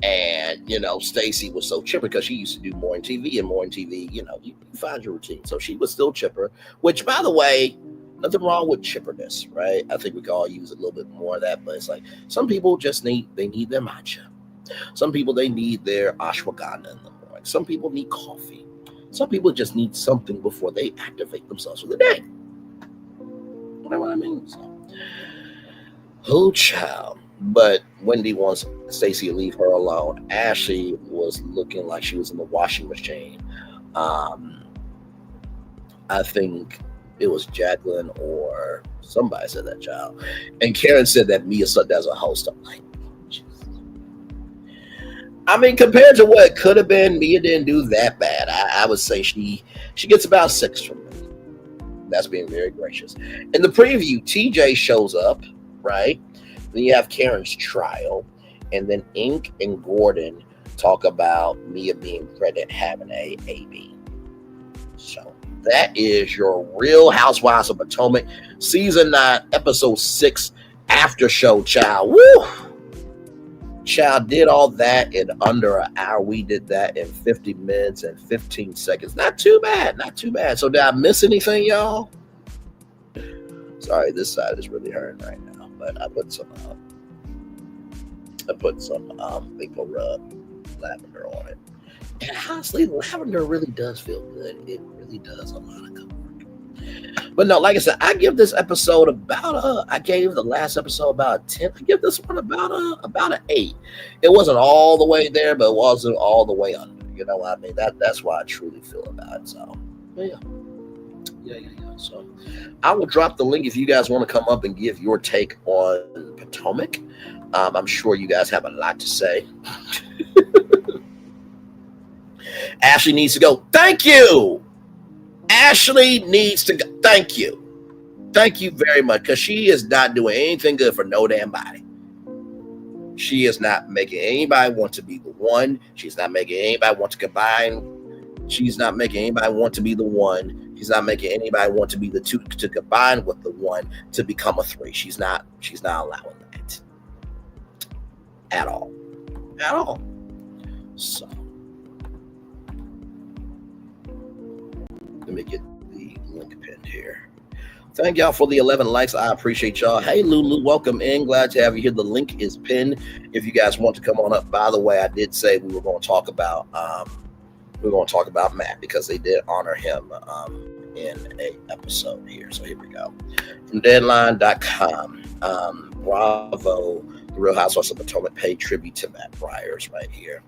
And, Stacy was so chipper because she used to do morning TV, and morning TV, you find your routine. So she was still chipper, which, by the way, nothing wrong with chipperness, right? I think we can all use a little bit more of that, but it's like some people just need their matcha. Some people, they need their ashwagandha in the morning. Some people need coffee. Some people just need something before they activate themselves for the day. You know what I mean? So, oh, child. But Wendy wants Stacy to leave her alone. Ashley was looking like she was in the washing machine. I think it was Jacqueline or somebody said that, child. And Karen said that Mia sucked as a host. I'm like, Jesus. I mean, compared to what it could have been, Mia didn't do that bad. I would say she gets about 6 from me. That's being very gracious. In the preview, TJ shows up, right? Then you have Karen's trial, and then Ink and Gordon talk about Mia being pregnant, having a baby. So that is your Real Housewives of Potomac, season 9, episode 6, after show, child. Woo! Child, did all that in under an hour. We did that in 50 minutes and 15 seconds. Not too bad, not too bad. So did I miss anything, y'all? Sorry, this side is really hurting right now, but I put some out. I put some maple rub lavender on it. And honestly, lavender really does feel good. It really does a lot of good work. But no, like I said, I give this episode about I gave the last episode about a 10. I give this one about an 8. It wasn't all the way there, but it wasn't all the way under. You know what I mean? That's why I truly feel about it. So yeah. So I will drop the link if you guys want to come up and give your take on Potomac. I'm sure you guys have a lot to say. Ashley needs to go. Thank you. Ashley needs to go. Thank you. Thank you very much, because she is not doing anything good for no damn body. She is not making anybody want to be the one. She's not making anybody want to combine. She's not making anybody want to be the one. She's not making anybody want to be the two to combine with the one to become a 3. She's not allowing that at all. At all. So let me get the link pinned here. Thank y'all for the 11 likes. I appreciate y'all. Hey, Lulu, welcome in. Glad to have you here. The link is pinned if you guys want to come on up. By the way, I did say we were going to talk about Matt, because they did honor him in a episode here. So here we go. From Deadline.com, Bravo, The Real Housewives of Potomac paid tribute to Matt Briers right here.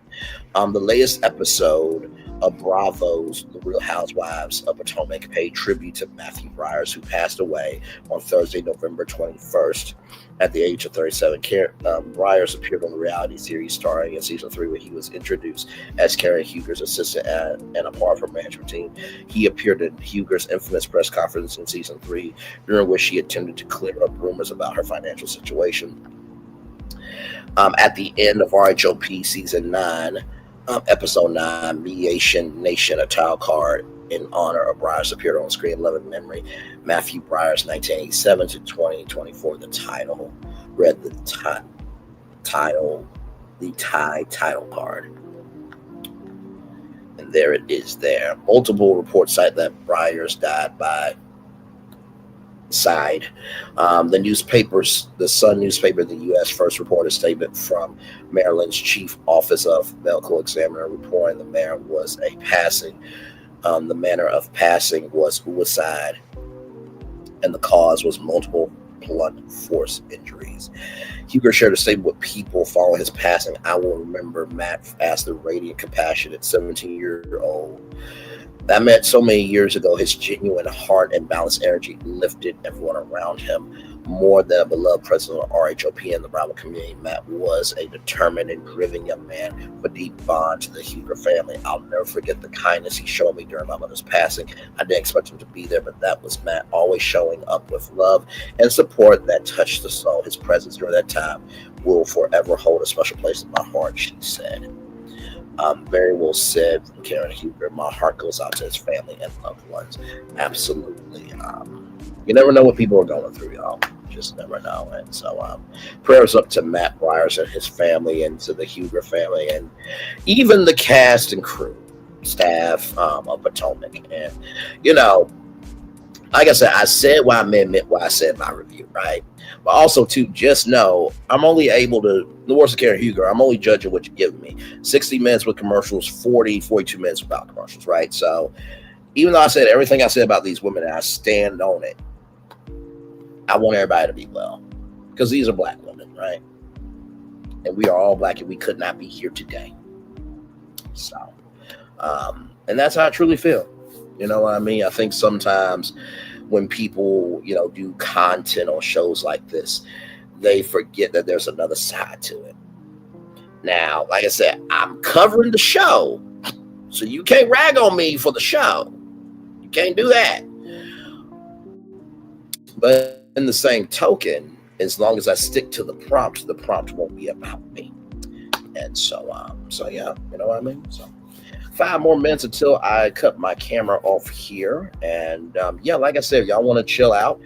The latest episode of Bravo's The Real Housewives of Potomac paid tribute to Matthew Briers, who passed away on Thursday, November 21st at the age of 37. Briers appeared on the reality series starring in season 3, where he was introduced as Karen Huger's assistant and a part of her management team. He appeared in Huger's infamous press conference in season 3, during which she attempted to clear up rumors about her financial situation. At the end of RHOP season 9, episode 9, Mediation Nation, a title card in honor of Briers appeared on screen. Love and Memory, Matthew Briers, 1987 to 2024. The title read the title card. And there it is there. Multiple reports cite that Briers died by side. The Sun newspaper, the U.S. first reported a statement from Maryland's Chief Office of Medical Examiner reporting the manner of passing was suicide, and the cause was multiple blunt force injuries. Huger shared a statement with People following his passing. I will remember Matt as the radiant, compassionate 17-year-old I met so many years ago. His genuine heart and balanced energy lifted everyone around him. More than a beloved president of RHOP and the Bravo community, Matt was a determined and driven young man with a deep bond to the Huger family. I'll never forget the kindness he showed me during my mother's passing. I didn't expect him to be there, but that was Matt, always showing up with love and support that touched the soul. His presence during that time will forever hold a special place in my heart, she said. Very well said from Karen Huger. My heart goes out to his family and loved ones. Absolutely. You never know what people are going through, y'all. Just never know. And so prayers up to Matt Briers and his family, and to the Huger family, and even the cast and crew, staff of Potomac. And, you know, like I said what I meant what I said in my review, right? But also, too, just know I'm only able to, the words of Karen Huger, I'm only judging what you're giving me. 60 minutes with commercials, 42 minutes without commercials, right? So even though I said everything I said about these women, and I stand on it, I want everybody to be well, because these are Black women, right? And we are all Black, and we could not be here today. So, and that's how I truly feel. You know what I mean? I think sometimes when people, you know, do content on shows like this, they forget that there's another side to it. Now, like I said, I'm covering the show, so you can't rag on me for the show. You can't do that. But in the same token, as long as I stick to the prompt won't be about me. And so yeah, you know what I mean? So 5 more minutes until I cut my camera off here. And yeah, like I said, if y'all want to chill out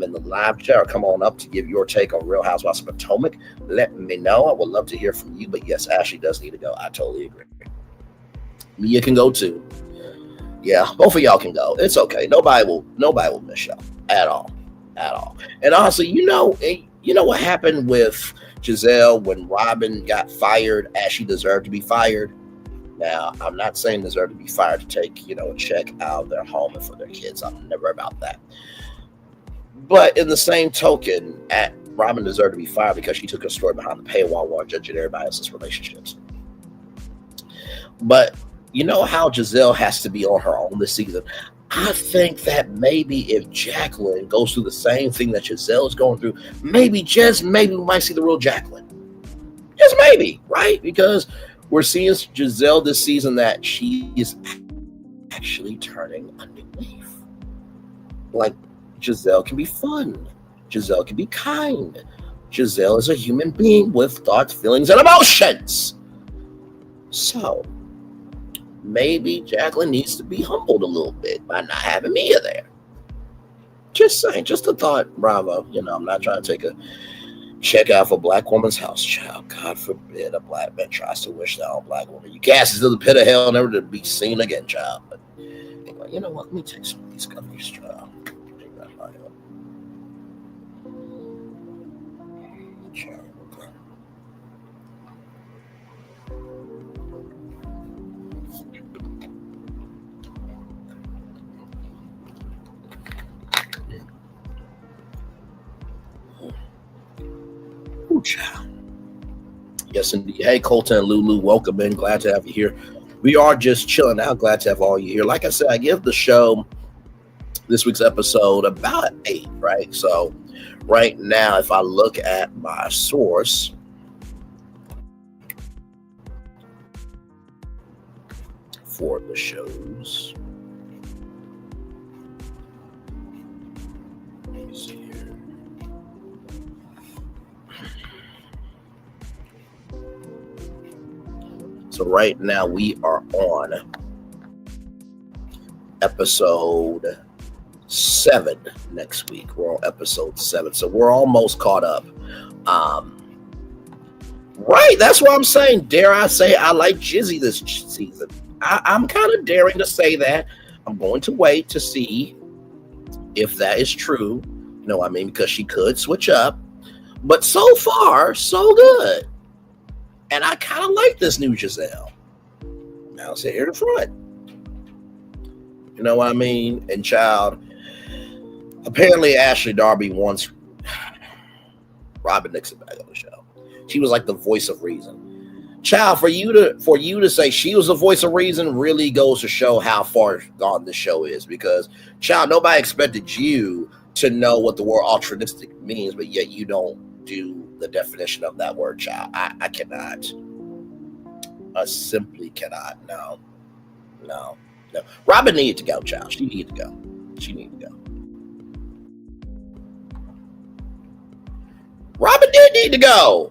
in the live chat, or come on up to give your take on Real Housewives of Potomac, let me know. I would love to hear from you. But yes, Ashley does need to go. I totally agree. Mia can go too. Yeah, both of y'all can go. It's okay. Nobody will miss y'all at all. And honestly, you know what happened with Gisele, when Robin got fired, Ashley deserved to be fired. Now, I'm not saying deserved to be fired to take, a check out of their home and for their kids. I'm never about that. But in the same token, Robin deserved to be fired because she took a story behind the paywall while judging everybody else's relationships. But you know how Gisele has to be on her own this season? I think that maybe if Jacqueline goes through the same thing that Gisele is going through, maybe we might see the real Jacqueline. Just maybe, right? Because we're seeing Gisele this season that she is actually turning a new leaf. Like, Gisele can be fun. Gisele can be kind. Gisele is a human being with thoughts, feelings, and emotions. So, maybe Jacqueline needs to be humbled a little bit by not having Mia there. Just saying, just a thought, bravo. I'm not trying to take a check out for a black woman's house, child. God forbid a black man tries to wish that on a black woman. You cast into the pit of hell, never to be seen again, child. But anyway, you know what? Let me take some of these gummies, child. Take that high up. Child, okay. Ooh, child. Yes, indeed. Hey, Colton and Lulu, welcome in. Glad to have you here. We are just chilling out. Glad to have all you here. Like I said, I give the show this week's episode about 8, right? So right now, if I look at my source, for the shows, let me see here. So right now we are on episode 7 next week. We're on episode 7. So we're almost caught up. Right. That's what I'm saying. Dare I say I like Jizzy this season. I'm kind of daring to say that. I'm going to wait to see if that is true. You know what I mean? Because she could switch up. But so far, so good. And I kind of like this new Gisele. I'll sit here in front. You know what I mean? And child, apparently Ashley Darby wants Robin Nixon back on the show. She was like the voice of reason. Child, for you to say she was the voice of reason really goes to show how far gone this show is. Because, child, nobody expected you to know what the word altruistic means, but yet you don't do the definition of that word, child. I cannot. I simply cannot. No. Robin needed to go, child. She needed to go. Robin did need to go.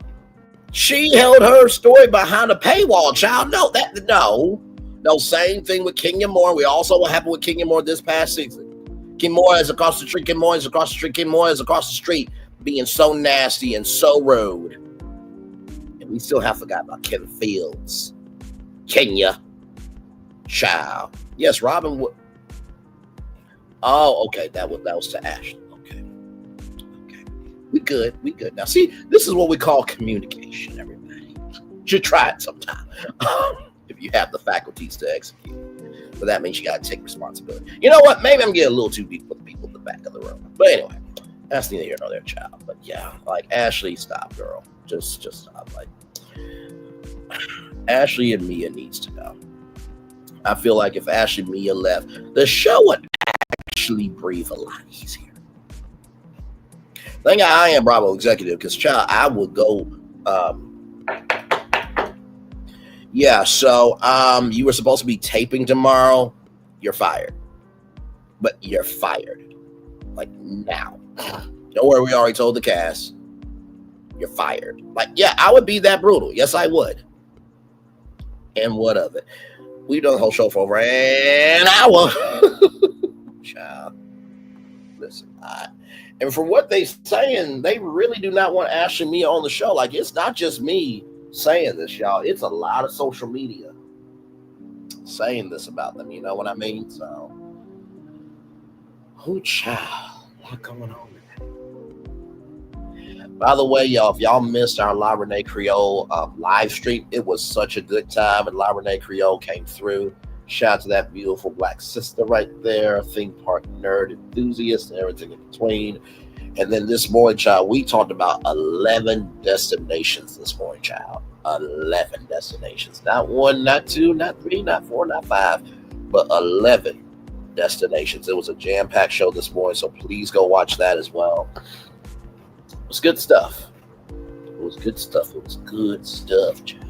She held her story behind a paywall, child. No. Same thing with Kenya Moore. We also what happened with Kenya Moore this past season. Kim Moore is across the street. Kim Moore is across the street, being so nasty and so rude. And we still have forgot about Kevin Fields. Kenya. Child. Yes, Robin would. Oh, okay. That was to Ashley. Okay. We good. Now, see, this is what we call communication, everybody. You should try it sometime. If you have the faculties to execute. But that means you got to take responsibility. You know what? Maybe I'm getting a little too deep with the people in the back of the room. But anyway, that's neither here nor there, child. But yeah, like Ashley, stop, girl. Just stop. Like, Ashley and Mia needs to go. I feel like if Ashley and Mia left, the show would actually breathe a lot easier. Thank God I am Bravo executive, because child, I would go. Yeah, so you were supposed to be taping tomorrow. You're fired. But you're fired. Like now. Don't worry, we already told the cast. You're fired. Like, yeah, I would be that brutal. Yes, I would. And what of it? We've done the whole show for over an hour. Child. Listen, and for what they saying, they really do not want Ashley and Mia on the show. Like, it's not just me saying this, y'all. It's a lot of social media saying this about them. You know what I mean? So, child, a lot going on. By the way, y'all, if y'all missed our La Renee Creole live stream, it was such a good time, and La Renee Creole came through. Shout out to that beautiful black sister right there, theme park nerd enthusiast, and everything in between. And then this morning, child, we talked about 11 destinations this morning, child. 11 destinations. Not one, not two, not three, not four, not five, but 11 destinations. It was a jam-packed show this morning, so please go watch that as well. It was good stuff. It was good stuff. It was good stuff, child.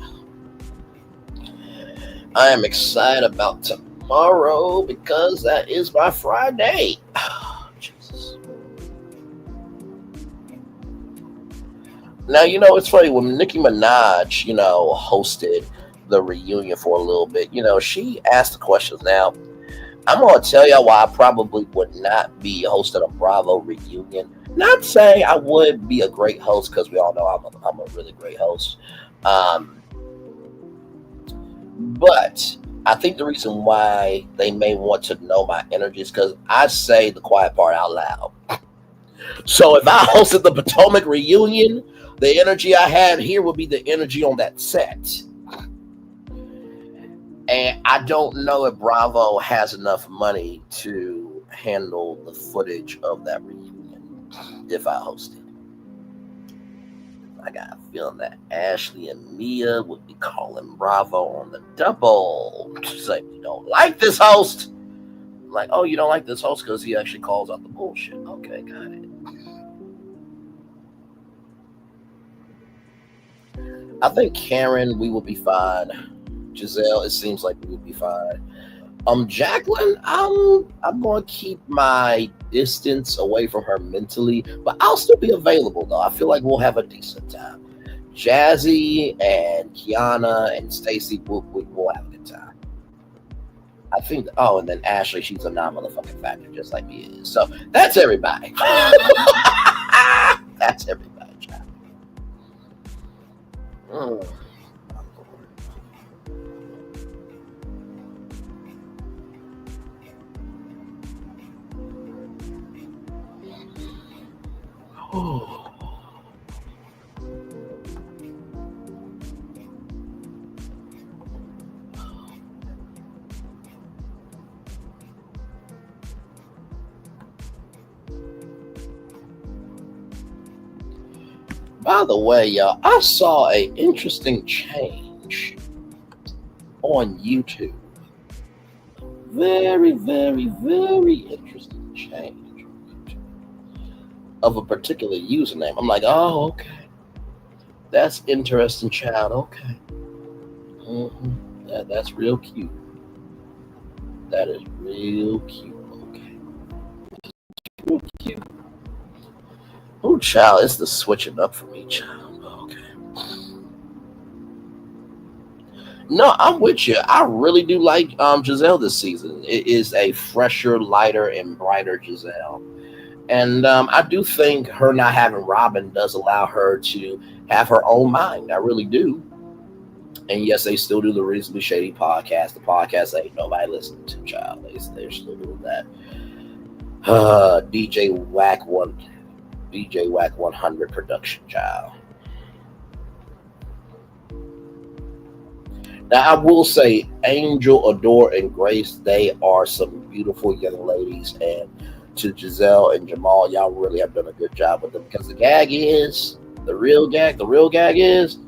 I am excited about tomorrow because that is my Friday. Oh, Jesus. Now, it's funny when Nicki Minaj, hosted the reunion for a little bit, she asked the questions. Now, I'm going to tell y'all why I probably would not be hosting a Bravo reunion. Not saying I would be a great host, because we all know I'm a really great host. But I think the reason why they may want to know my energy is because I say the quiet part out loud. So if I hosted the Potomac reunion, the energy I had here would be the energy on that set. And I don't know if Bravo has enough money to handle the footage of that reunion if I host it. I got a feeling that Ashley and Mia would be calling Bravo on the double. She's like, you don't like this host? I'm like, oh, you don't like this host because he actually calls out the bullshit. Okay, got it. I think Karen, we will be fine. Gisele, it seems like we will be fine. Jacqueline, I'm going to keep my distance away from her mentally, but I'll still be available though. I feel like we'll have a decent time. Jazzy and Kiana and Stacy, we'll have a good time. I think. And then Ashley, she's a non-motherfucking factor, just like me is. So that's everybody. That's everybody, child. By the way, y'all, I saw an interesting change on YouTube. Very, very, very interesting change of a particular username. I'm like, oh, okay. That's interesting, child. Okay. That's real cute. That is real cute. Okay. Real cute. Oh, child, it's the switching up for me, child. Okay. No, I'm with you. I really do like Gisele this season. It is a fresher, lighter, and brighter Gisele. And I do think her not having Robin does allow her to have her own mind. I really do. And yes, they still do the Reasonably Shady podcast. The podcast ain't nobody listening to, child. They're still doing that. DJ Whack 100 production, child. Now, I will say Angel, Adore, and Grace, they are some beautiful young ladies. And to Gisele and Jamal, y'all really have done a good job with them. Because the real gag is,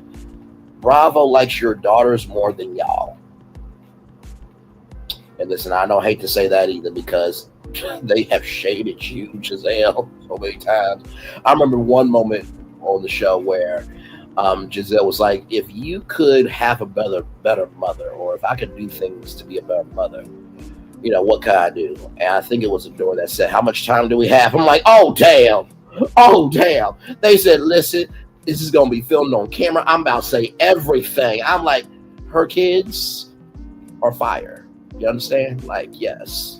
Bravo likes your daughters more than y'all. And listen, I don't hate to say that either, because they have shaded you, Gisele, so many times. I remember one moment on the show where Gisele was like, if you could have a better mother, or if I could do things to be a better mother, what could I do? And I think it was Adore that said, how much time do we have? I'm like, oh, damn. They said, listen, this is going to be filmed on camera. I'm about to say everything. I'm like, her kids are fire. You understand? Like, yes.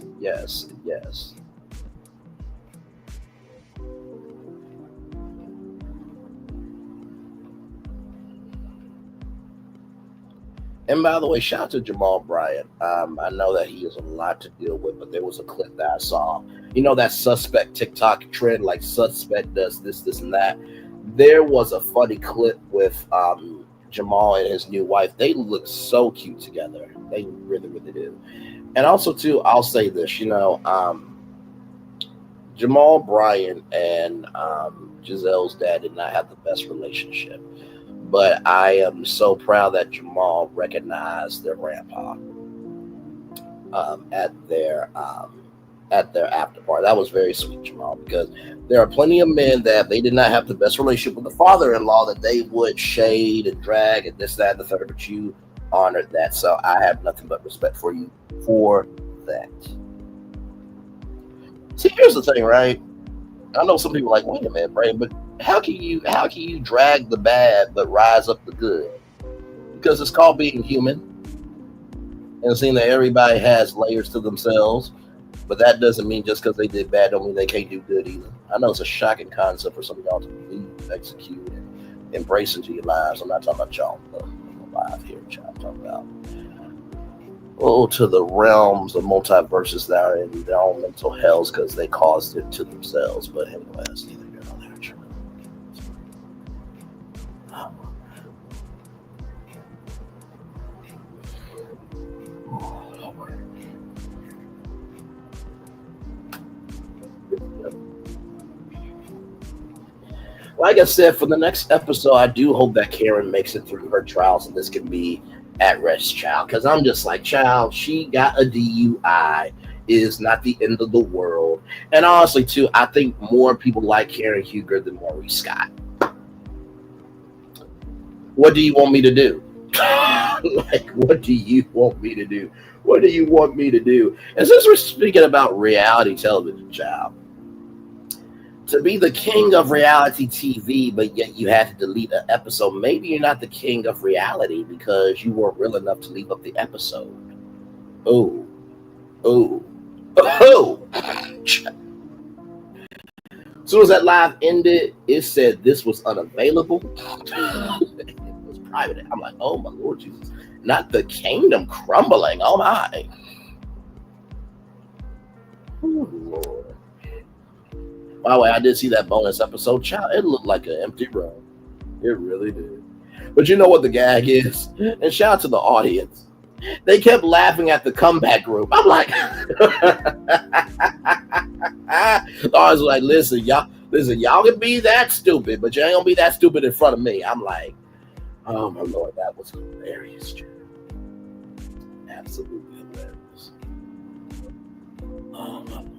And by the way, shout out to Jamal Bryant. I know that he has a lot to deal with, but there was a clip that I saw. That suspect TikTok trend, like suspect does this, and that. There was a funny clip with Jamal and his new wife. They look so cute together. They really, really do. And also, too, I'll say this, Jamal Bryant and Gisele's dad did not have the best relationship. But I am so proud that Jamal recognized their grandpa at their after party. That was very sweet, Jamal, because there are plenty of men that they did not have the best relationship with the father-in-law, that they would shade and drag and this, that, and the third, but you honored that. So I have nothing but respect for you for that. See, here's the thing, right? I know some people are like, wait a minute, Brandon, but how can you drag the bad but rise up the good? Because it's called being human, and seeing that everybody has layers to themselves. But that doesn't mean just because they did bad don't mean they can't do good either. I know it's a shocking concept for some of y'all to believe, execute, and embrace into your lives. I'm not talking about y'all alive here, child. I'm talking about to the realms of multiverses that are in their own mental hells because they caused it to themselves. But anyway, that's neither here nor there. Like I said, for the next episode, I do hope that Karen makes it through her trials and this can be at rest, child. Because I'm just like, child, she got a DUI. It is not the end of the world. And honestly, too, I think more people like Karen Huger than Maurice Scott. What do you want me to do? Like, what do you want me to do? What do you want me to do? And since we're speaking about reality television, child, to be the king of reality TV, but yet you had to delete an episode, maybe you're not the king of reality because you weren't real enough to leave up the episode. Oh. As soon as that live ended, it said this was unavailable. It was private. I'm like, oh my Lord Jesus. Not the kingdom crumbling. Oh my. Oh Lord. By the way, I did see that bonus episode. Child, it looked like an empty room. It really did. But you know what the gag is? And shout out to the audience. They kept laughing at the comeback group. I'm like, I was like, listen, y'all can be that stupid, but you ain't gonna be that stupid in front of me. I'm like, oh my Lord, that was hilarious, Jim. Absolutely hilarious. Oh my Lord.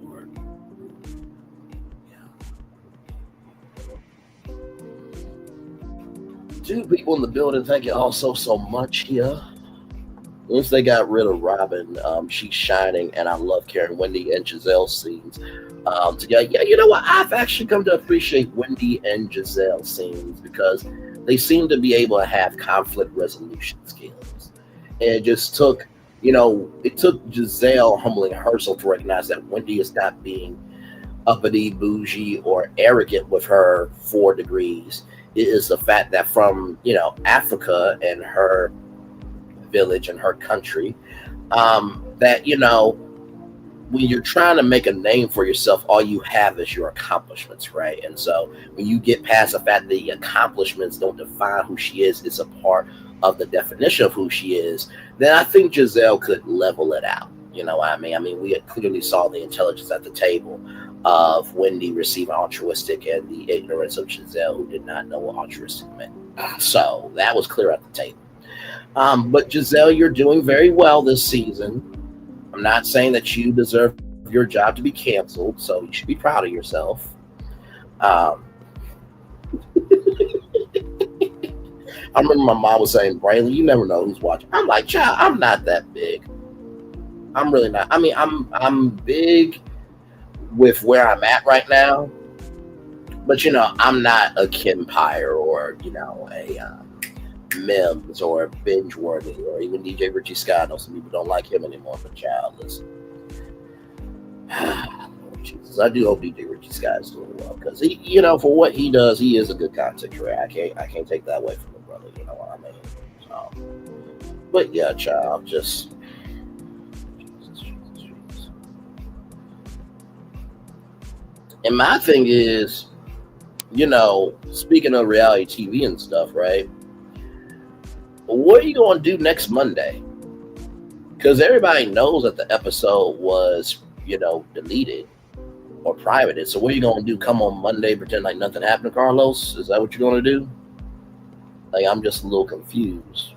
Two people in the building. Thank you all so much here. Once they got rid of Robin, she's shining, and I love Karen, Wendy, and Gisele's scenes together. Yeah, you know what? I've actually come to appreciate Wendy and Gisele's scenes because they seem to be able to have conflict resolution skills. And it just took, it took Gisele humbling herself to recognize that Wendy is not being uppity, bougie, or arrogant with her 4 degrees. It is the fact that from, Africa and her village and her country, that, when you're trying to make a name for yourself, all you have is your accomplishments, right? And so when you get past the fact that the accomplishments don't define who she is, it's a part of the definition of who she is, then I think Gisele could level it out. You know what I mean? I mean, we had clearly saw the intelligence at the table of Wendy receiving altruistic and the ignorance of Gisele, who did not know what altruistic meant. So that was clear at the table. But Gisele, you're doing very well this season. I'm not saying that you deserve your job to be canceled, so you should be proud of yourself. I remember my mom was saying, Braylon, you never know who's watching. I'm like, child, I'm not that big. I'm really not. I mean, I'm big with where I'm at right now, but I'm not a Kim Pyre or a Mims or Binge Worthy or even DJ Richie Scott. I know some people don't like him anymore, but child, listen. Jesus, I do hope DJ Richie Scott is doing well because he, for what he does, he is a good content creator. I can't take that away from him, brother. You know what I mean? So, but yeah, child, just. And my thing is, speaking of reality TV and stuff, right? What are you going to do next Monday? Because everybody knows that the episode was, deleted or privated. So what are you going to do? Come on Monday, pretend like nothing happened, Carlos? Is that what you're going to do? Like, I'm just a little confused.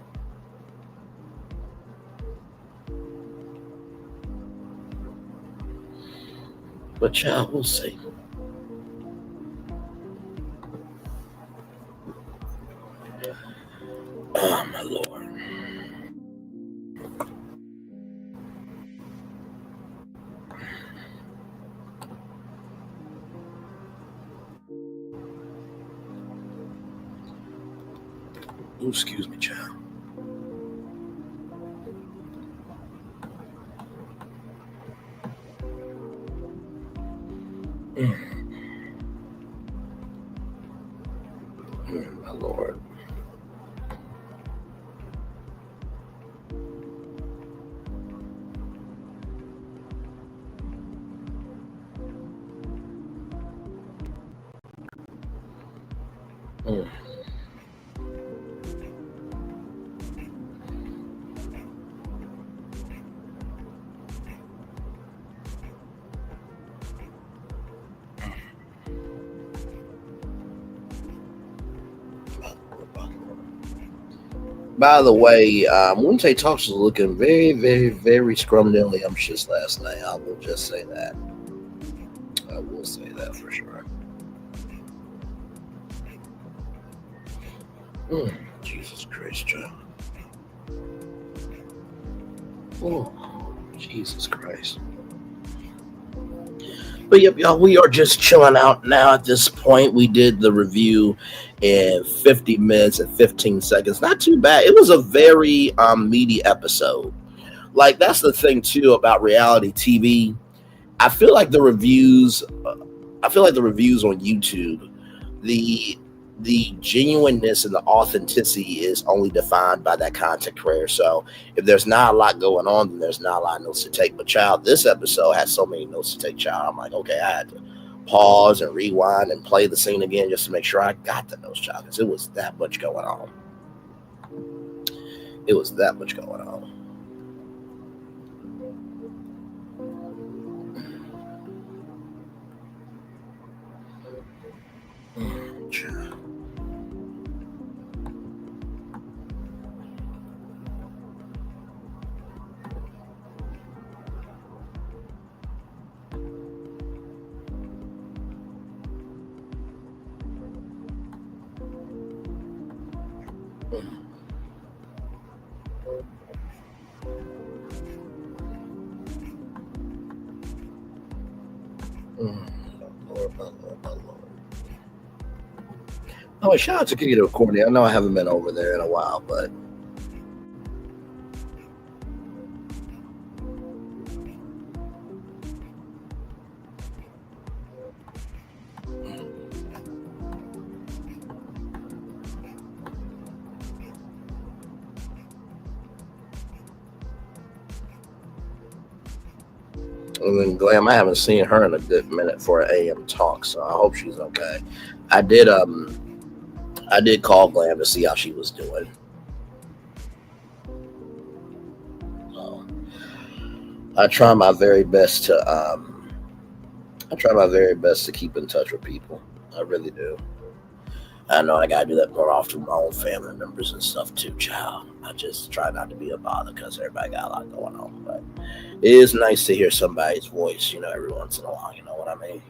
But child, we'll see. Oh, my Lord. Ooh, excuse me, child. My Lord. By the way, Wednesday Talks was looking very, very, very scrumdiddlyumptious last night. I will just say that. I will say that for sure. Jesus Christ, child. Oh, Jesus Christ. But yep, y'all, we are just chilling out now at this point. We did the review in 50 minutes and 15 seconds. Not too bad. It was a very meaty episode. Like, that's the thing too about reality TV. I feel like the reviews on YouTube, the genuineness and the authenticity is only defined by that content creator. So if there's not a lot going on, then there's not a lot of notes to take. But child, this episode has so many notes to take, child. I'm like, okay, I had to pause and rewind and play the scene again just to make sure I got the notes, child, because it was that much going on. It was that much going on. Child. Oh, shout out to Kiana, Courtney. I know I haven't been over there in a while, but and then Glam, I haven't seen her in a good minute for an AM talk, so I hope she's okay. I did call Glam to see how she was doing. So, I try my very best to keep in touch with people. I really do. I know I gotta do that more often with my own family members and stuff too, child. I just try not to be a bother because everybody got a lot going on. But it is nice to hear somebody's voice, every once in a while. You know what I mean?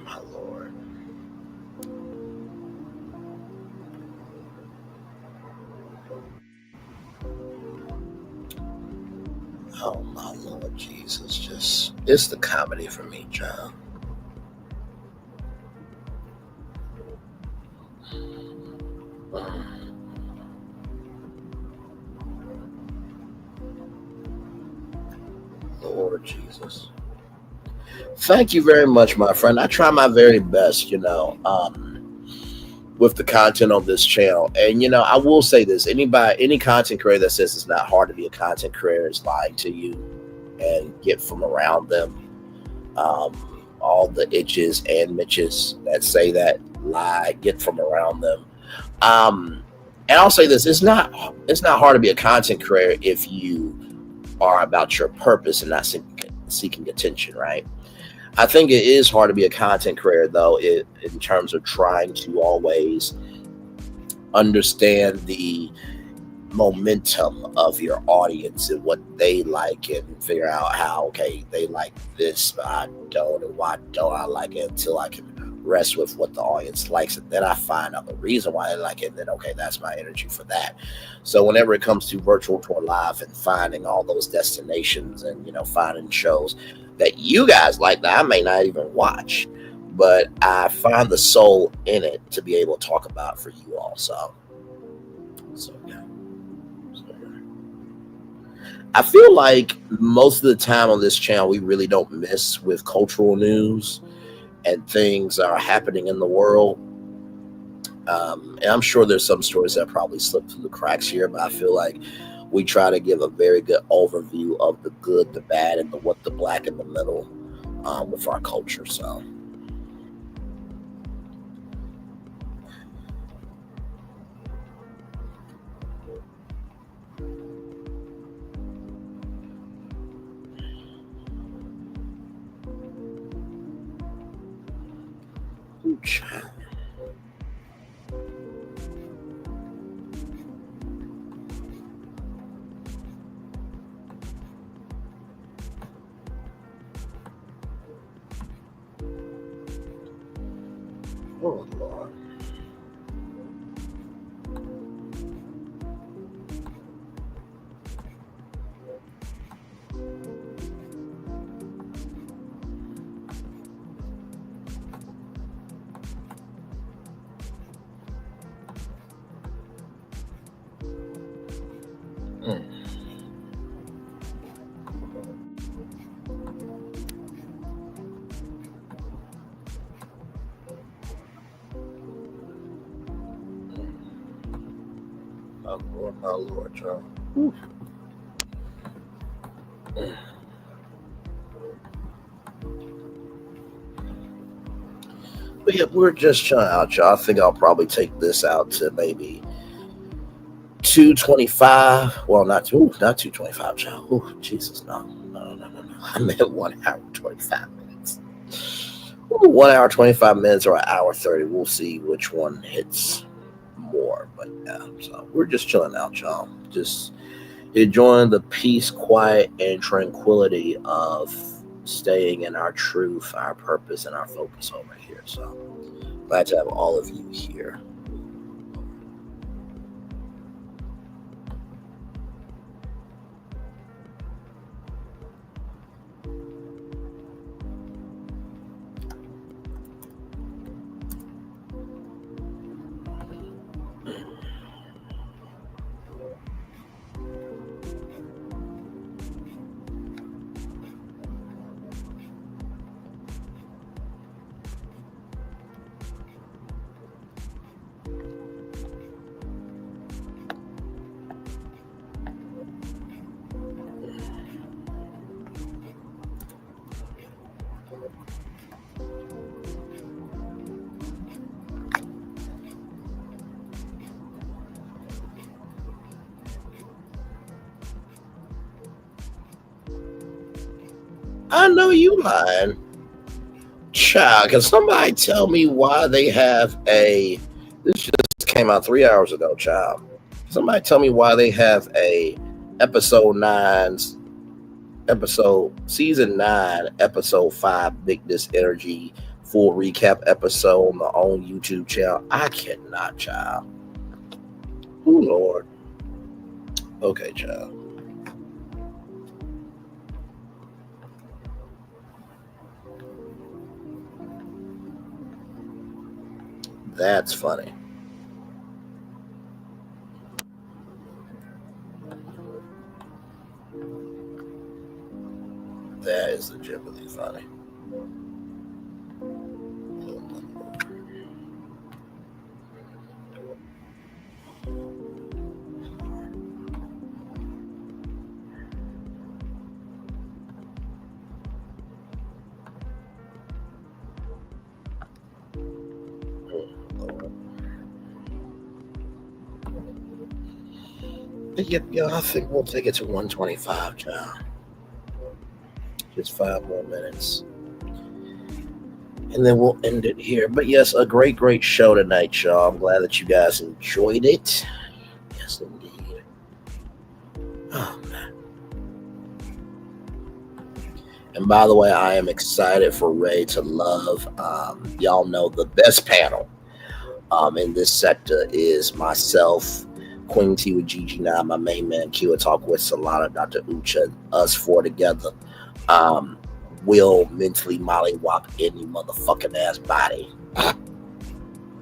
My Lord. Oh my Lord Jesus, it's the comedy for me, child. Lord Jesus. Thank you very much, my friend. I try my very best, But with the content on this channel. And I will say this: any content creator that says it's not hard to be a content creator is lying to you, and get from around them. All the itches and Mitches that say that lie, get from around them. And I'll say this: it's not hard to be a content creator if you are about your purpose and not seeking attention, right? I think it is hard to be a content creator, though, in terms of trying to always understand the momentum of your audience and what they like, and figure out how, okay, they like this, but I don't, and why don't I like it, until I can rest with what the audience likes, and then I find out the reason why they like it, and then, okay, that's my energy for that. So whenever it comes to virtual tour live and finding all those destinations and finding shows that you guys like that I may not even watch, but I find the soul in it to be able to talk about for you all. So yeah. I feel like most of the time on this channel, we really don't mess with cultural news and things that are happening in the world. And I'm sure there's some stories that probably slipped through the cracks here, but I feel like we try to give a very good overview of the good, the bad, and the black in the middle with our culture. So. Oh, Lord. My Lord, John. But yeah, we're just chilling out, y'all. I think I'll probably take this out to maybe 225. Well, not 225, y'all. Oh, Jesus, no. I'm at 1 hour 25 minutes. 1 hour 25 minutes or an hour 30. We'll see which one hits more. But yeah, so we're just chilling out, y'all. Just enjoying the peace, quiet, and tranquility of staying in our truth, our purpose, and our focus over here. So glad to have all of you here. I know you lying. Child, can somebody tell me why they have this just came out 3 hours ago, child. Somebody tell me why they have a season 9, episode 5, Bigness Energy full recap episode on my own YouTube channel. I cannot, child. Oh, Lord. Okay, child. That's funny. That is legitimately funny. Yeah, I think we'll take it to 125, John. Just 5 more minutes. And then we'll end it here. But yes, a great show tonight, y'all. I'm glad that you guys enjoyed it. Yes, indeed. Oh, man. And by the way, I am excited for Ray to Love. Y'all know the best panel in this sector is myself, Queen T with Gigi Now, my main man Q, talk with Solana, Dr. Ucha, us four together. Will mentally mollywop any motherfucking ass body.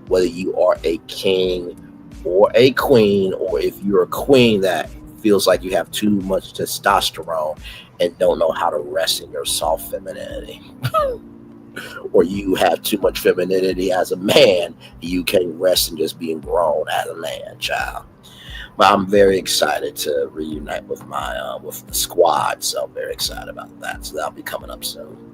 Whether you are a king or a queen, or if you're a queen that feels like you have too much testosterone and don't know how to rest in your soft femininity. Or you have too much femininity as a man, you can't rest in just being grown as a man, child. But I'm very excited to reunite with my with the squad, so I'm very excited about that. So that'll be coming up soon.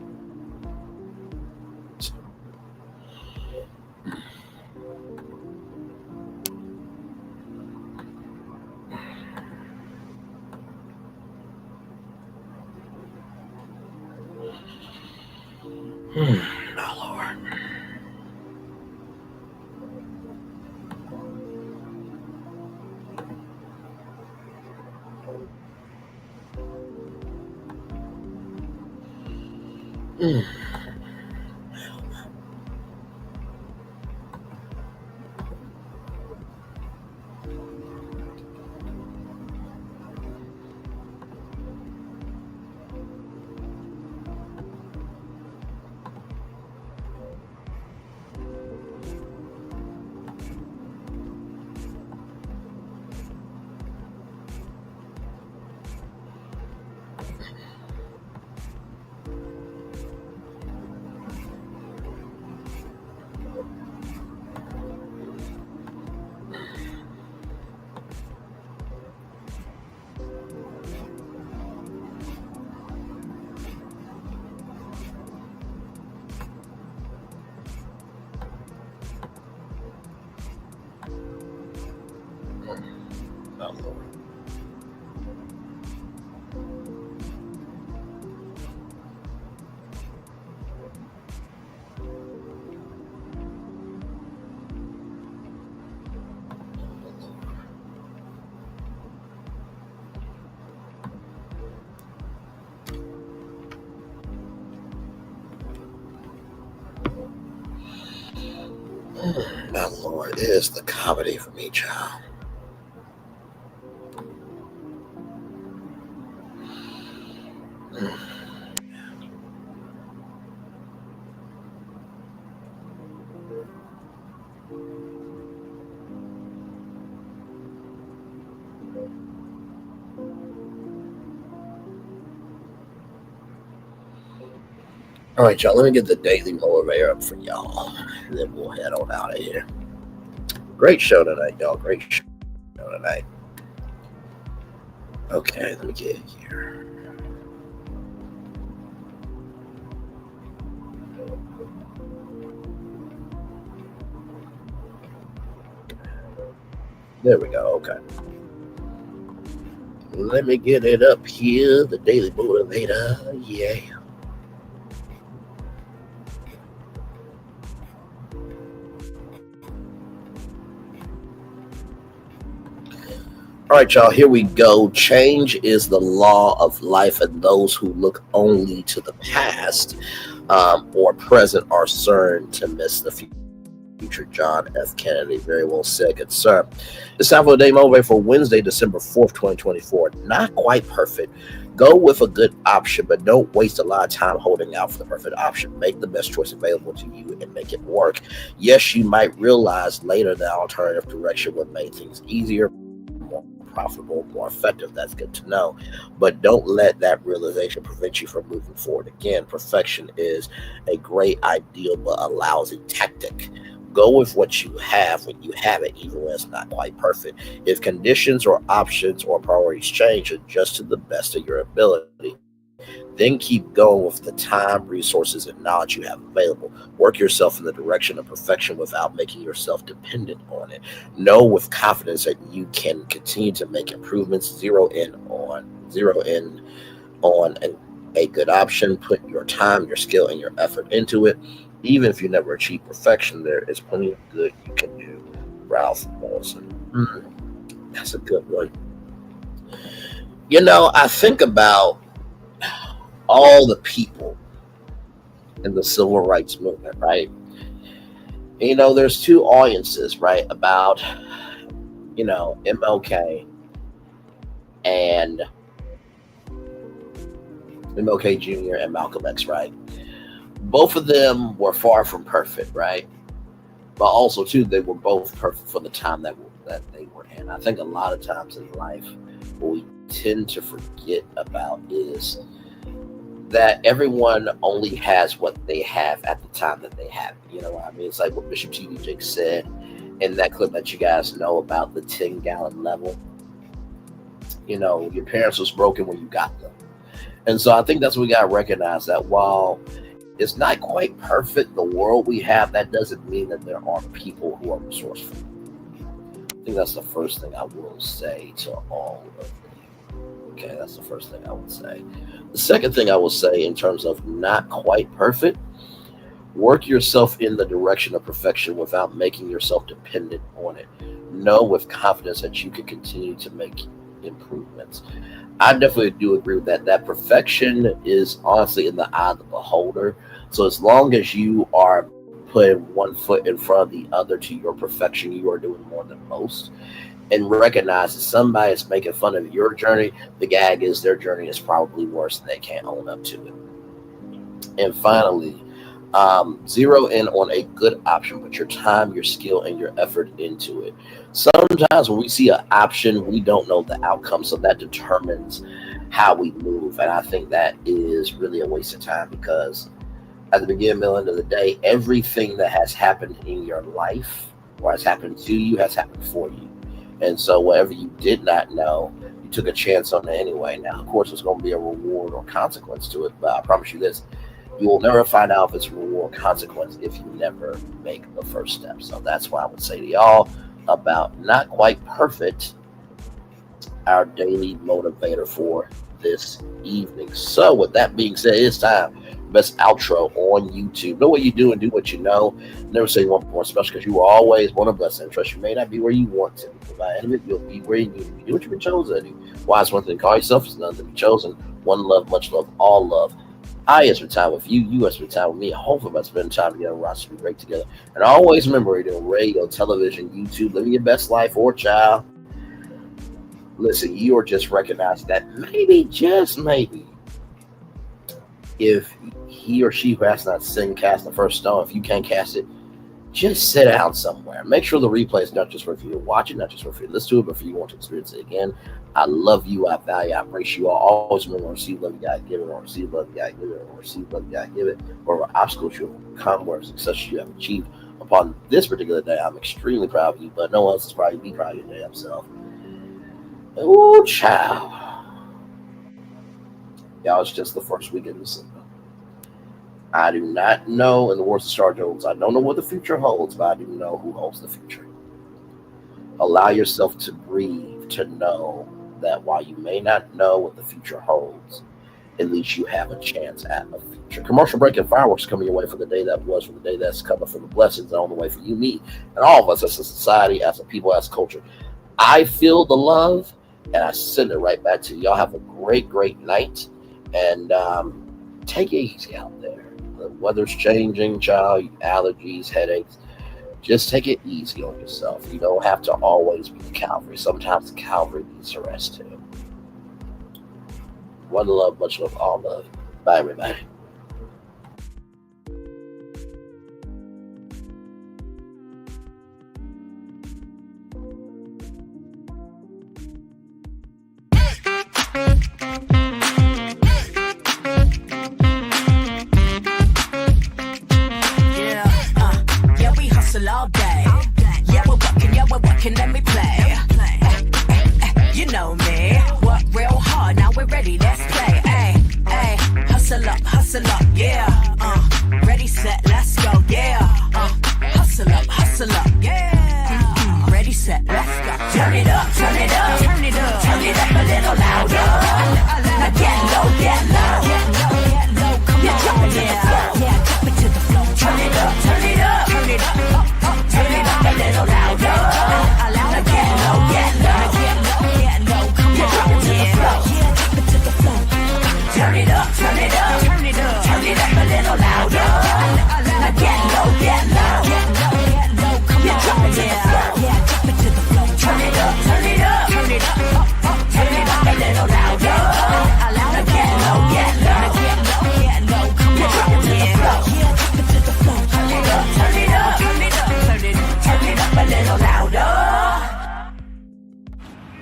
My Lord. My Lord, it is the comedy for me, child. All right, y'all, let me get the daily motivator up for y'all, and then we'll head on out of here. Great show tonight, y'all. Great show tonight. Okay, let me get here. There we go. Okay. Let me get it up here. The daily motivator. Yeah. All right, y'all, here we go. Change is the law of life, and those who look only to the past or present are certain to miss the future. John F. Kennedy. Very well said, good sir. It's time for the day motivator for Wednesday, December 4th, 2024. Not quite perfect. Go with a good option, but don't waste a lot of time holding out for the perfect option. Make the best choice available to you and make it work. Yes, you might realize later the alternative direction would make things easier, more profitable, more effective. That's good to know. But don't let that realization prevent you from moving forward. Again, perfection is a great ideal, but a lousy tactic. Go with what you have when you have it, even when it's not quite perfect. If conditions or options or priorities change, adjust to the best of your ability. Then keep going with the time, resources, and knowledge you have available. Work yourself in the direction of perfection without making yourself dependent on it. Know with confidence that you can continue to make improvements. Zero in on a good option. Put your time, your skill, and your effort into it. Even if you never achieve perfection, there is plenty of good you can do. Ralph Morrison. That's a good one. You know, I think about all the people in the civil rights movement, right? You know, there's two audiences, right? About, you know, MLK and MLK Jr. and Malcolm X, right? Both of them were far from perfect, right? But also, too, they were both perfect for the time that they were in. I think a lot of times in life, what we tend to forget about is that everyone only has what they have at the time that they have it. You know what I mean? It's like what Bishop T.D. Jakes said in that clip that you guys know about the 10-gallon level. You know, your parents was broken when you got them. And so I think that's what we got to recognize, that while it's not quite perfect, the world we have, that doesn't mean that there aren't people who are resourceful. I think that's the first thing I will say to all of you. Okay, that's the first thing I would say. The second thing I will say in terms of not quite perfect, work yourself in the direction of perfection without making yourself dependent on it. Know with confidence that you can continue to make improvements. I definitely do agree with that. That perfection is honestly in the eye of the beholder. So as long as you are putting one foot in front of the other to your perfection, you are doing more than most. And recognize that somebody is making fun of your journey. The gag is their journey is probably worse and they can't own up to it. And finally, zero in on a good option. Put your time, your skill, and your effort into it. Sometimes when we see an option, we don't know the outcome, so that determines how we move. And I think that is really a waste of time, because at the beginning, middle, end of the day, everything that has happened in your life or has happened to you has happened for you. And so whatever you did not know, you took a chance on it anyway. Now, of course, there's going to be a reward or consequence to it, but I promise you this: you will never find out if it's a reward or consequence if you never make the first step. So that's why I would say to y'all about not quite perfect, our daily motivator for this evening. So with that being said, it's time. Best outro on YouTube. Know what you do and do what you know. Never say you want more special, because you are always one of us. And trust, you may not be where you want to be, but by the end of it, you'll be where you need to be. Do what you've been chosen to do. Why is one thing to call yourself? It's nothing to be chosen. One love, much love, all love. I spend time with you. You spend time with me. Hopefully, I spend time together. We're to be great together. And always remember, we're doing radio, television, YouTube, living your best life, or child. Listen, you are just recognizing that maybe, just maybe, if he or she who has not sinned cast the first stone, if you can't cast it, just sit down somewhere. Make sure the replay is not just for you to watch it, not just for you to listen to it, but for you want to experience it again. I love you, I value, I embrace you all. Always remember, receive love, you gotta give it, or receive love, you gotta give it, or receive love, you gotta give it, or obstacles you overcome, or success you have achieved upon this particular day. I'm extremely proud of you, but no one else is probably be proud of your damn self. Ooh, child. Y'all, it's just the first week of December. I do not know, in the words of Star Jones, I don't know what the future holds, but I do know who holds the future. Allow yourself to breathe, to know that while you may not know what the future holds, at least you have a chance at a future. Commercial break and fireworks coming your way for the day that was, for the day that's coming, for the blessings on the way for you, me, and all of us as a society, as a people, as a culture. I feel the love, and I send it right back to you. Y'all have a great, great night, and take it easy out there. The weather's changing, child, allergies, headaches. Just take it easy on yourself. You don't have to always be the Calvary. Sometimes the Calvary needs to rest too. One love, much love, all love. Bye, everybody. All day. Yeah, we're working, let me play. You know me. Work real hard, now we're ready, let's play. Hey, hey. get low, get low, get low. Come on, drop it to the floor. Yeah, drop it to the floor. Turn it up, turn it up, turn it up, turn it up a little louder. Now get low, get low, get low, get low. Come on, drop it to the floor. Yeah, drop it to the floor. Turn it up, turn it up, turn it up, turn it up a little louder. Now get low, get low, get low, get low. Come on, drop it to the floor. Yeah, drop it to the floor. Turn it up, turn it up, turn it up, turn it up a little louder. Now get low, get low, get low, get low. Come on, drop it to the floor. Yeah, drop it to the floor. Turn it up, turn it up, turn it up, turn it up, turn it up a little louder.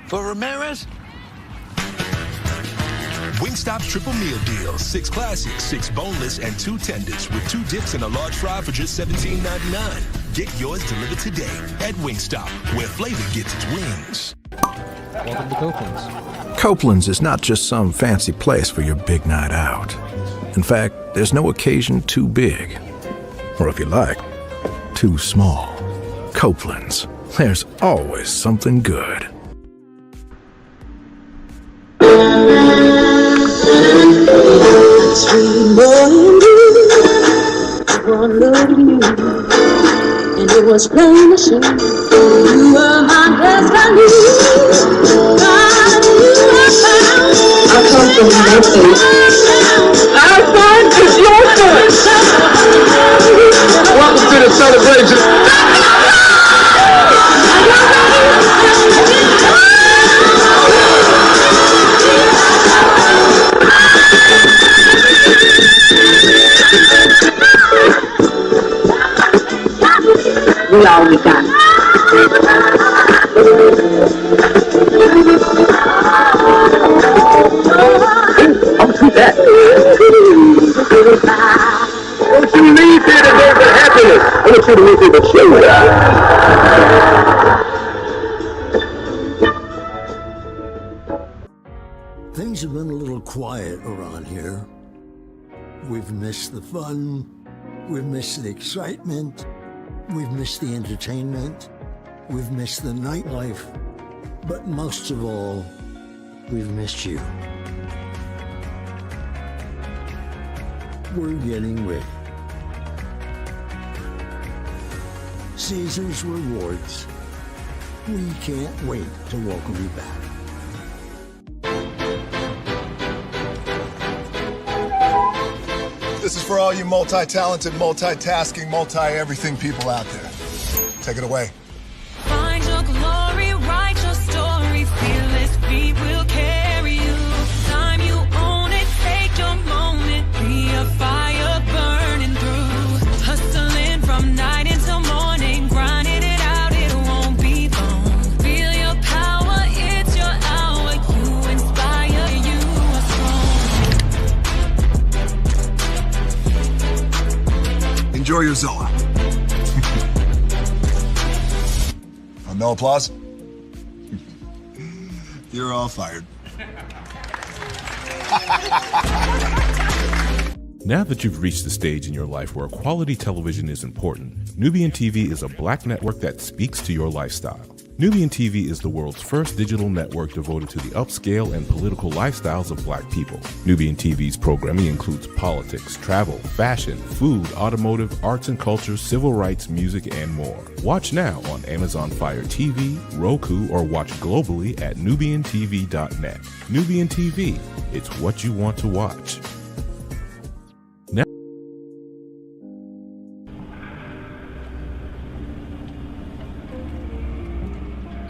For Ramirez? Wingstop's triple meal deal. 6 classics, 6 boneless, and 2 tenders with 2 dips and a large fry for just $17.99. Get yours delivered today at Wingstop, where flavor gets its wings. Welcome to Copeland's. Copeland's is not just some fancy place for your big night out. In fact, there's no occasion too big. Or if you like, too small. Copeland's. There's always something good. Sweet morning dew, one look at you, and it was plain to see you were my destiny. God, you were found. I come from Memphis. Our son is your son. Welcome to the celebration. We all we got. I'm too bad. Don't you leave here today for happiness. I want you to leave here to show Things have been a little quiet around here. We've missed the fun. We've missed the excitement. We've missed the entertainment. We've missed the nightlife. But most of all, we've missed you. We're getting ready. Caesar's Rewards. We can't wait to welcome you back. This is for all you multi-talented, multitasking, multi-everything people out there. Take it away. Find your glory, write your story, fearless feet will carry you. Time you own it, take your moment, be a fire burning through. Hustling from night until morning, grinding it out, it won't be long. Feel your power, it's your hour, you inspire, you are strong. Enjoy your Zola. No applause? You're all fired. Now that you've reached the stage in your life where quality television is important, Nubian TV is a black network that speaks to your lifestyle. Nubian TV is the world's first digital network devoted to the upscale and political lifestyles of black people. Nubian TV's programming includes politics, travel, fashion, food, automotive, arts and culture, civil rights, music, and more. Watch now on Amazon Fire TV, Roku, or watch globally at nubiantv.net. Nubian TV, it's what you want to watch.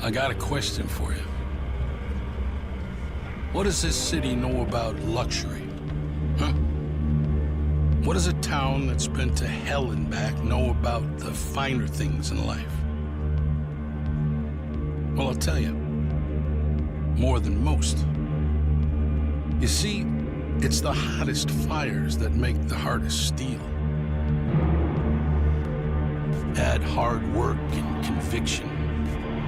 I got a question for you. What does this city know about luxury? Huh? What does a town that's been to hell and back know about the finer things in life? Well, I'll tell you. More than most. You see, it's the hottest fires that make the hardest steel. Add hard work and conviction,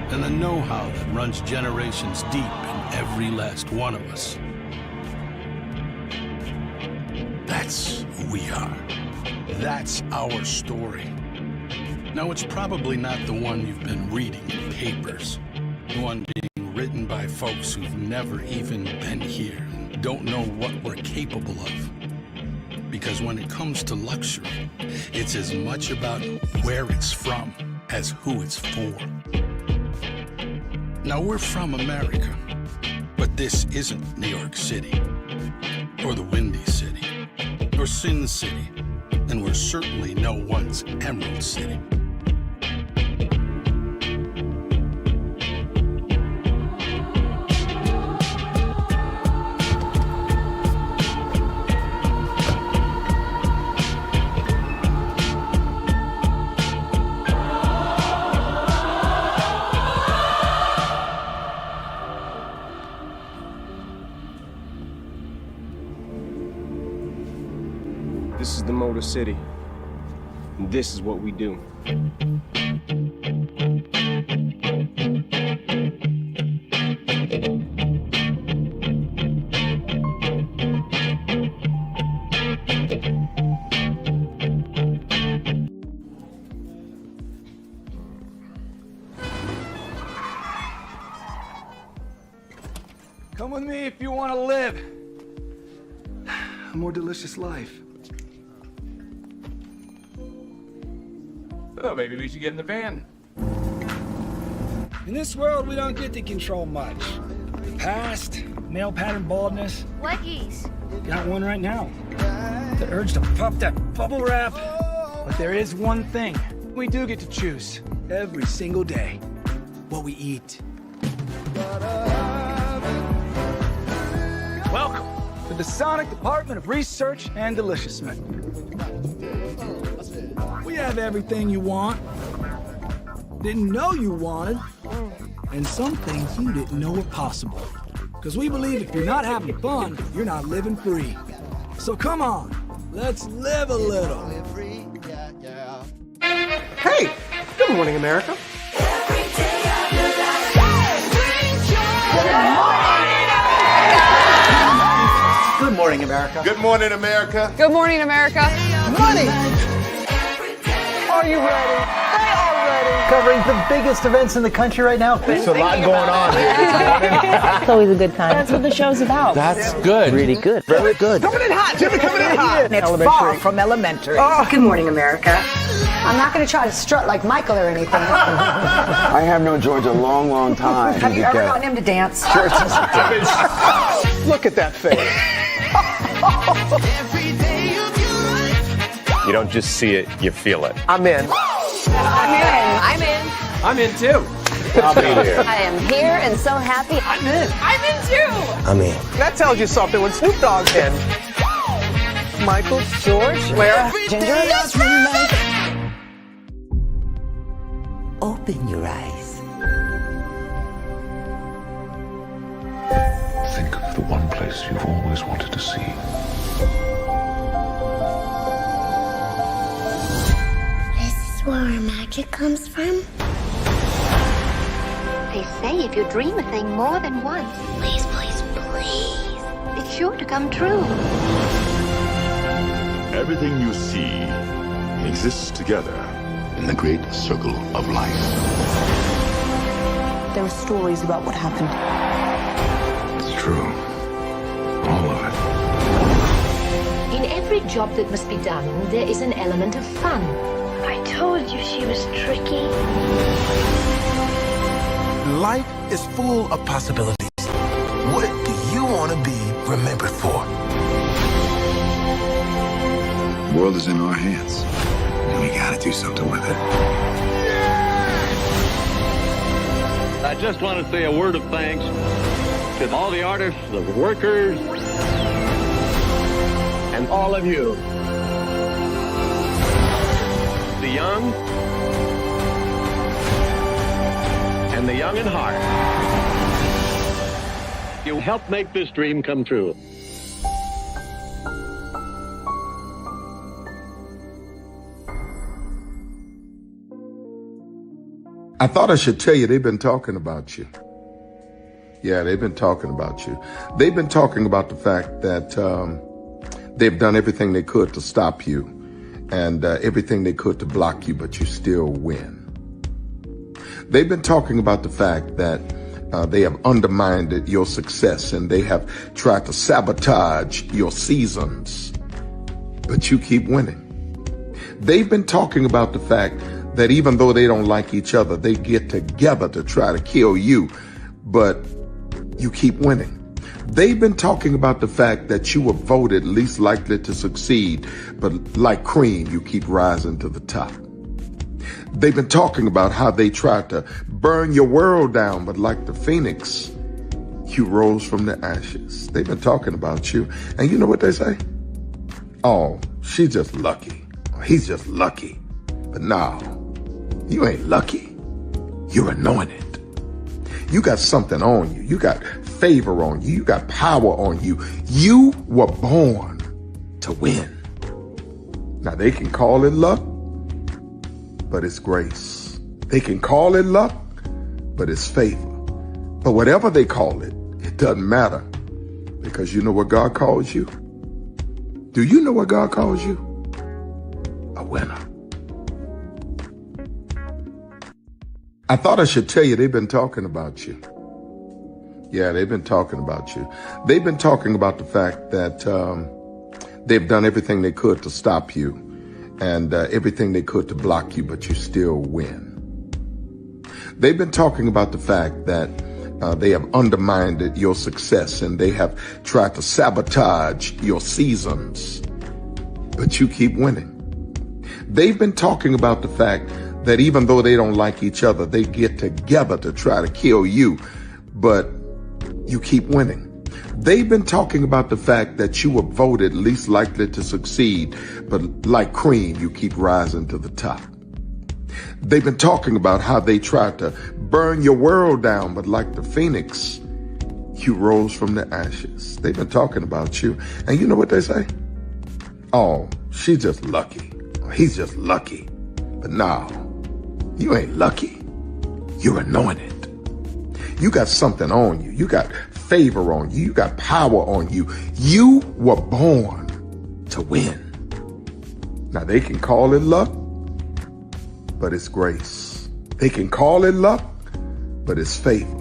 and the know-how that runs generations deep in every last one of us. That's who we are. That's our story. Now, it's probably not the one you've been reading in papers, the one being written by folks who've never even been here. don't know what we're capable of. Because when it comes to luxury, it's as much about where it's from as who it's for. Now, we're from America, but this isn't New York City, or the Windy City, or Sin City, and we're certainly no one's Emerald City. This is the Motor City. And this is what we do. Come with me if you want to live a more delicious life. Oh, maybe we should get in the van. In this world, we don't get to control much. The past, male pattern baldness. Leggies. Got one right now. The urge to puff that bubble wrap. But there is one thing we do get to choose every single day: what we eat. Welcome to the Sonic Department of Research and Deliciousment. We have everything you want, didn't know you wanted, and some things you didn't know were possible. Because we believe if you're not having fun, you're not living free. So come on, let's live a little. Hey, good morning, America. Good morning, America. Good morning, America. Good morning, America. Money! Are you ready? They are ready. Covering the biggest events in the country right now. There's a lot going on here this morning. It's always a good time. That's what the show's about. That's good. Really good. Very good. Coming in hot, Jimmy, coming in hot. It's far from elementary. Good morning, America. I'm not going to try to strut like Michael or anything. I have known George a long, long time. Have you ever gotten him to dance? Look at that face. You don't just see it, you feel it. I'm in. I'm in. I'm in. I'm in too. I'll be here. I am here and so happy. I'm in. I'm in too. I'm in. That tells you something when Snoop Dogg's in. Michael, George, where? Ginger? Open your eyes. Think of the one place you've always wanted to see. This is where our magic comes from. They say if you dream a thing more than once, Please, please, please. it's sure to come true. Everything you see exists together in the great circle of life. There are stories about what happened. It's true. All of it. In every job that must be done, there is an element of fun. I told you she was tricky. Life is full of possibilities. What do you want to be remembered for? The world is in our hands, and we gotta do something with it. I just want to say a word of thanks to all the artists, the workers, and all of you. The young and the young in heart. You helped make this dream come true. I thought I should tell you they've been talking about you. Yeah, they've been talking about you. They've been talking about the fact that they've done everything they could to stop you and everything they could to block you, but you still win. They've been talking about the fact that They have undermined your success and they have tried to sabotage your seasons, but you keep winning. They've been talking about the fact that even though they don't like each other, they get together to try to kill you, but you keep winning. They've been talking about the fact that you were voted least likely to succeed, but like cream, you keep rising to the top. They've been talking about how they tried to burn your world down, but like the phoenix, you rose from the ashes. They've been talking about you, and you know what they say? Oh, she's just lucky. He's just lucky. But no, you ain't lucky. You're anointed. You got something on you. You got favor on you. You got power on you. You were born to win. Now they can call it luck, but it's grace. They can call it luck, but it's favor. But whatever they call it, it doesn't matter, because you know what God calls you? Do you know what God calls you? A winner. I thought I should tell you, they've been talking about you. Yeah, they've been talking about you. They've been talking about the fact that they've done everything they could to stop you and everything they could to block you, but you still win. They've been talking about the fact that they have undermined your success and they have tried to sabotage your seasons, but you keep winning. They've been talking about the fact that even though they don't like each other, they get together to try to kill you, but you keep winning. They've been talking about the fact that you were voted least likely to succeed, but like cream, you keep rising to the top. They've been talking about how they tried to burn your world down, but like the phoenix, you rose from the ashes. They've been talking about you, and you know what they say? Oh, she's just lucky. He's just lucky. But no, you ain't lucky. You're anointed. You got something on you. You got favor on you. You got power on you. You were born to win. Now they can call it luck, but it's grace. They can call it luck, but it's favor.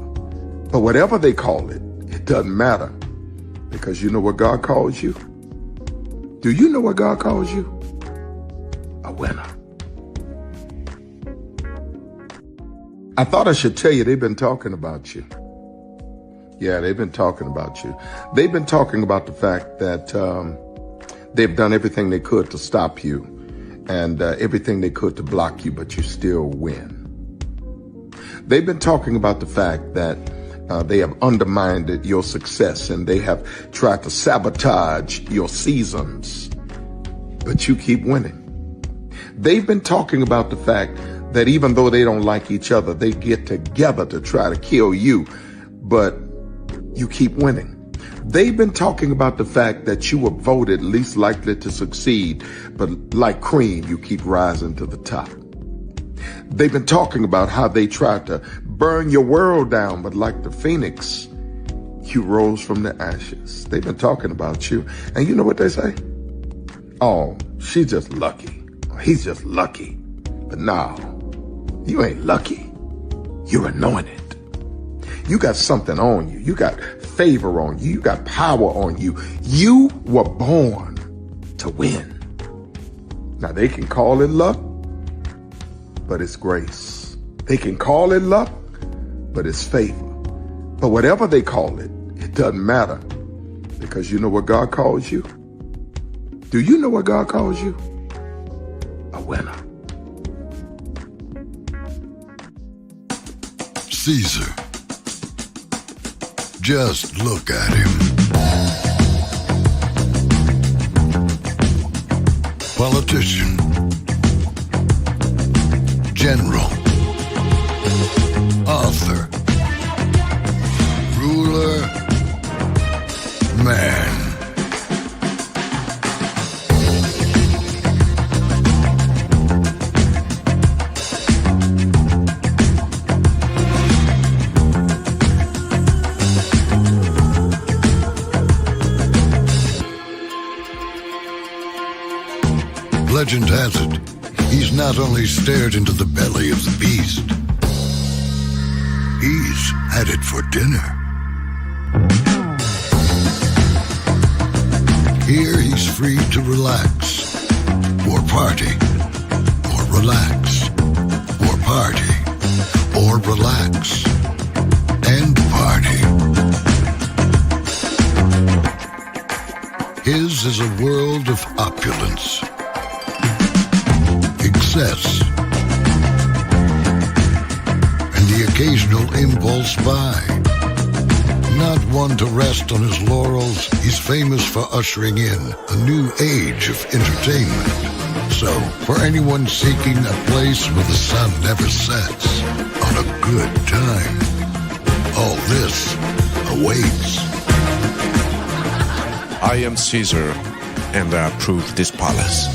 But whatever they call it, it doesn't matter, because you know what God calls you? Do you know what God calls you? A winner. I thought I should tell you, they've been talking about you. Yeah, they've been talking about you. They've been talking about the fact that they've done everything they could to stop you and everything they could to block you, but you still win. They've been talking about the fact that they have undermined your success and they have tried to sabotage your seasons, but you keep winning. They've been talking about the fact that even though they don't like each other, they get together to try to kill you, but you keep winning. They've been talking about the fact that you were voted least likely to succeed, but like cream, you keep rising to the top. They've been talking about how they tried to burn your world down, but like the phoenix, you rose from the ashes. They've been talking about you, and you know what they say? Oh, she's just lucky. He's just lucky. But no, you ain't lucky. You're anointed. You got something on you. You got favor on you. You got power on you. You were born to win. Now they can call it luck, but it's grace. They can call it luck, but it's favor. But whatever they call it, it doesn't matter, because you know what God calls you? Do you know what God calls you? A winner. Caesar. Just look at him. Politician. General. Author. Ruler. Man. Legend has it, he's not only stared into the belly of the beast, He's headed for dinner. Here he's free to relax, or party, or relax, or party, or relax, and party. His is a world of opulence, excess, and the occasional impulse buy. Not one to rest on his laurels, he's famous for ushering in a new age of entertainment. So, for anyone seeking a place where the sun never sets on a good time, all this awaits. I am Caesar, and I approve this palace.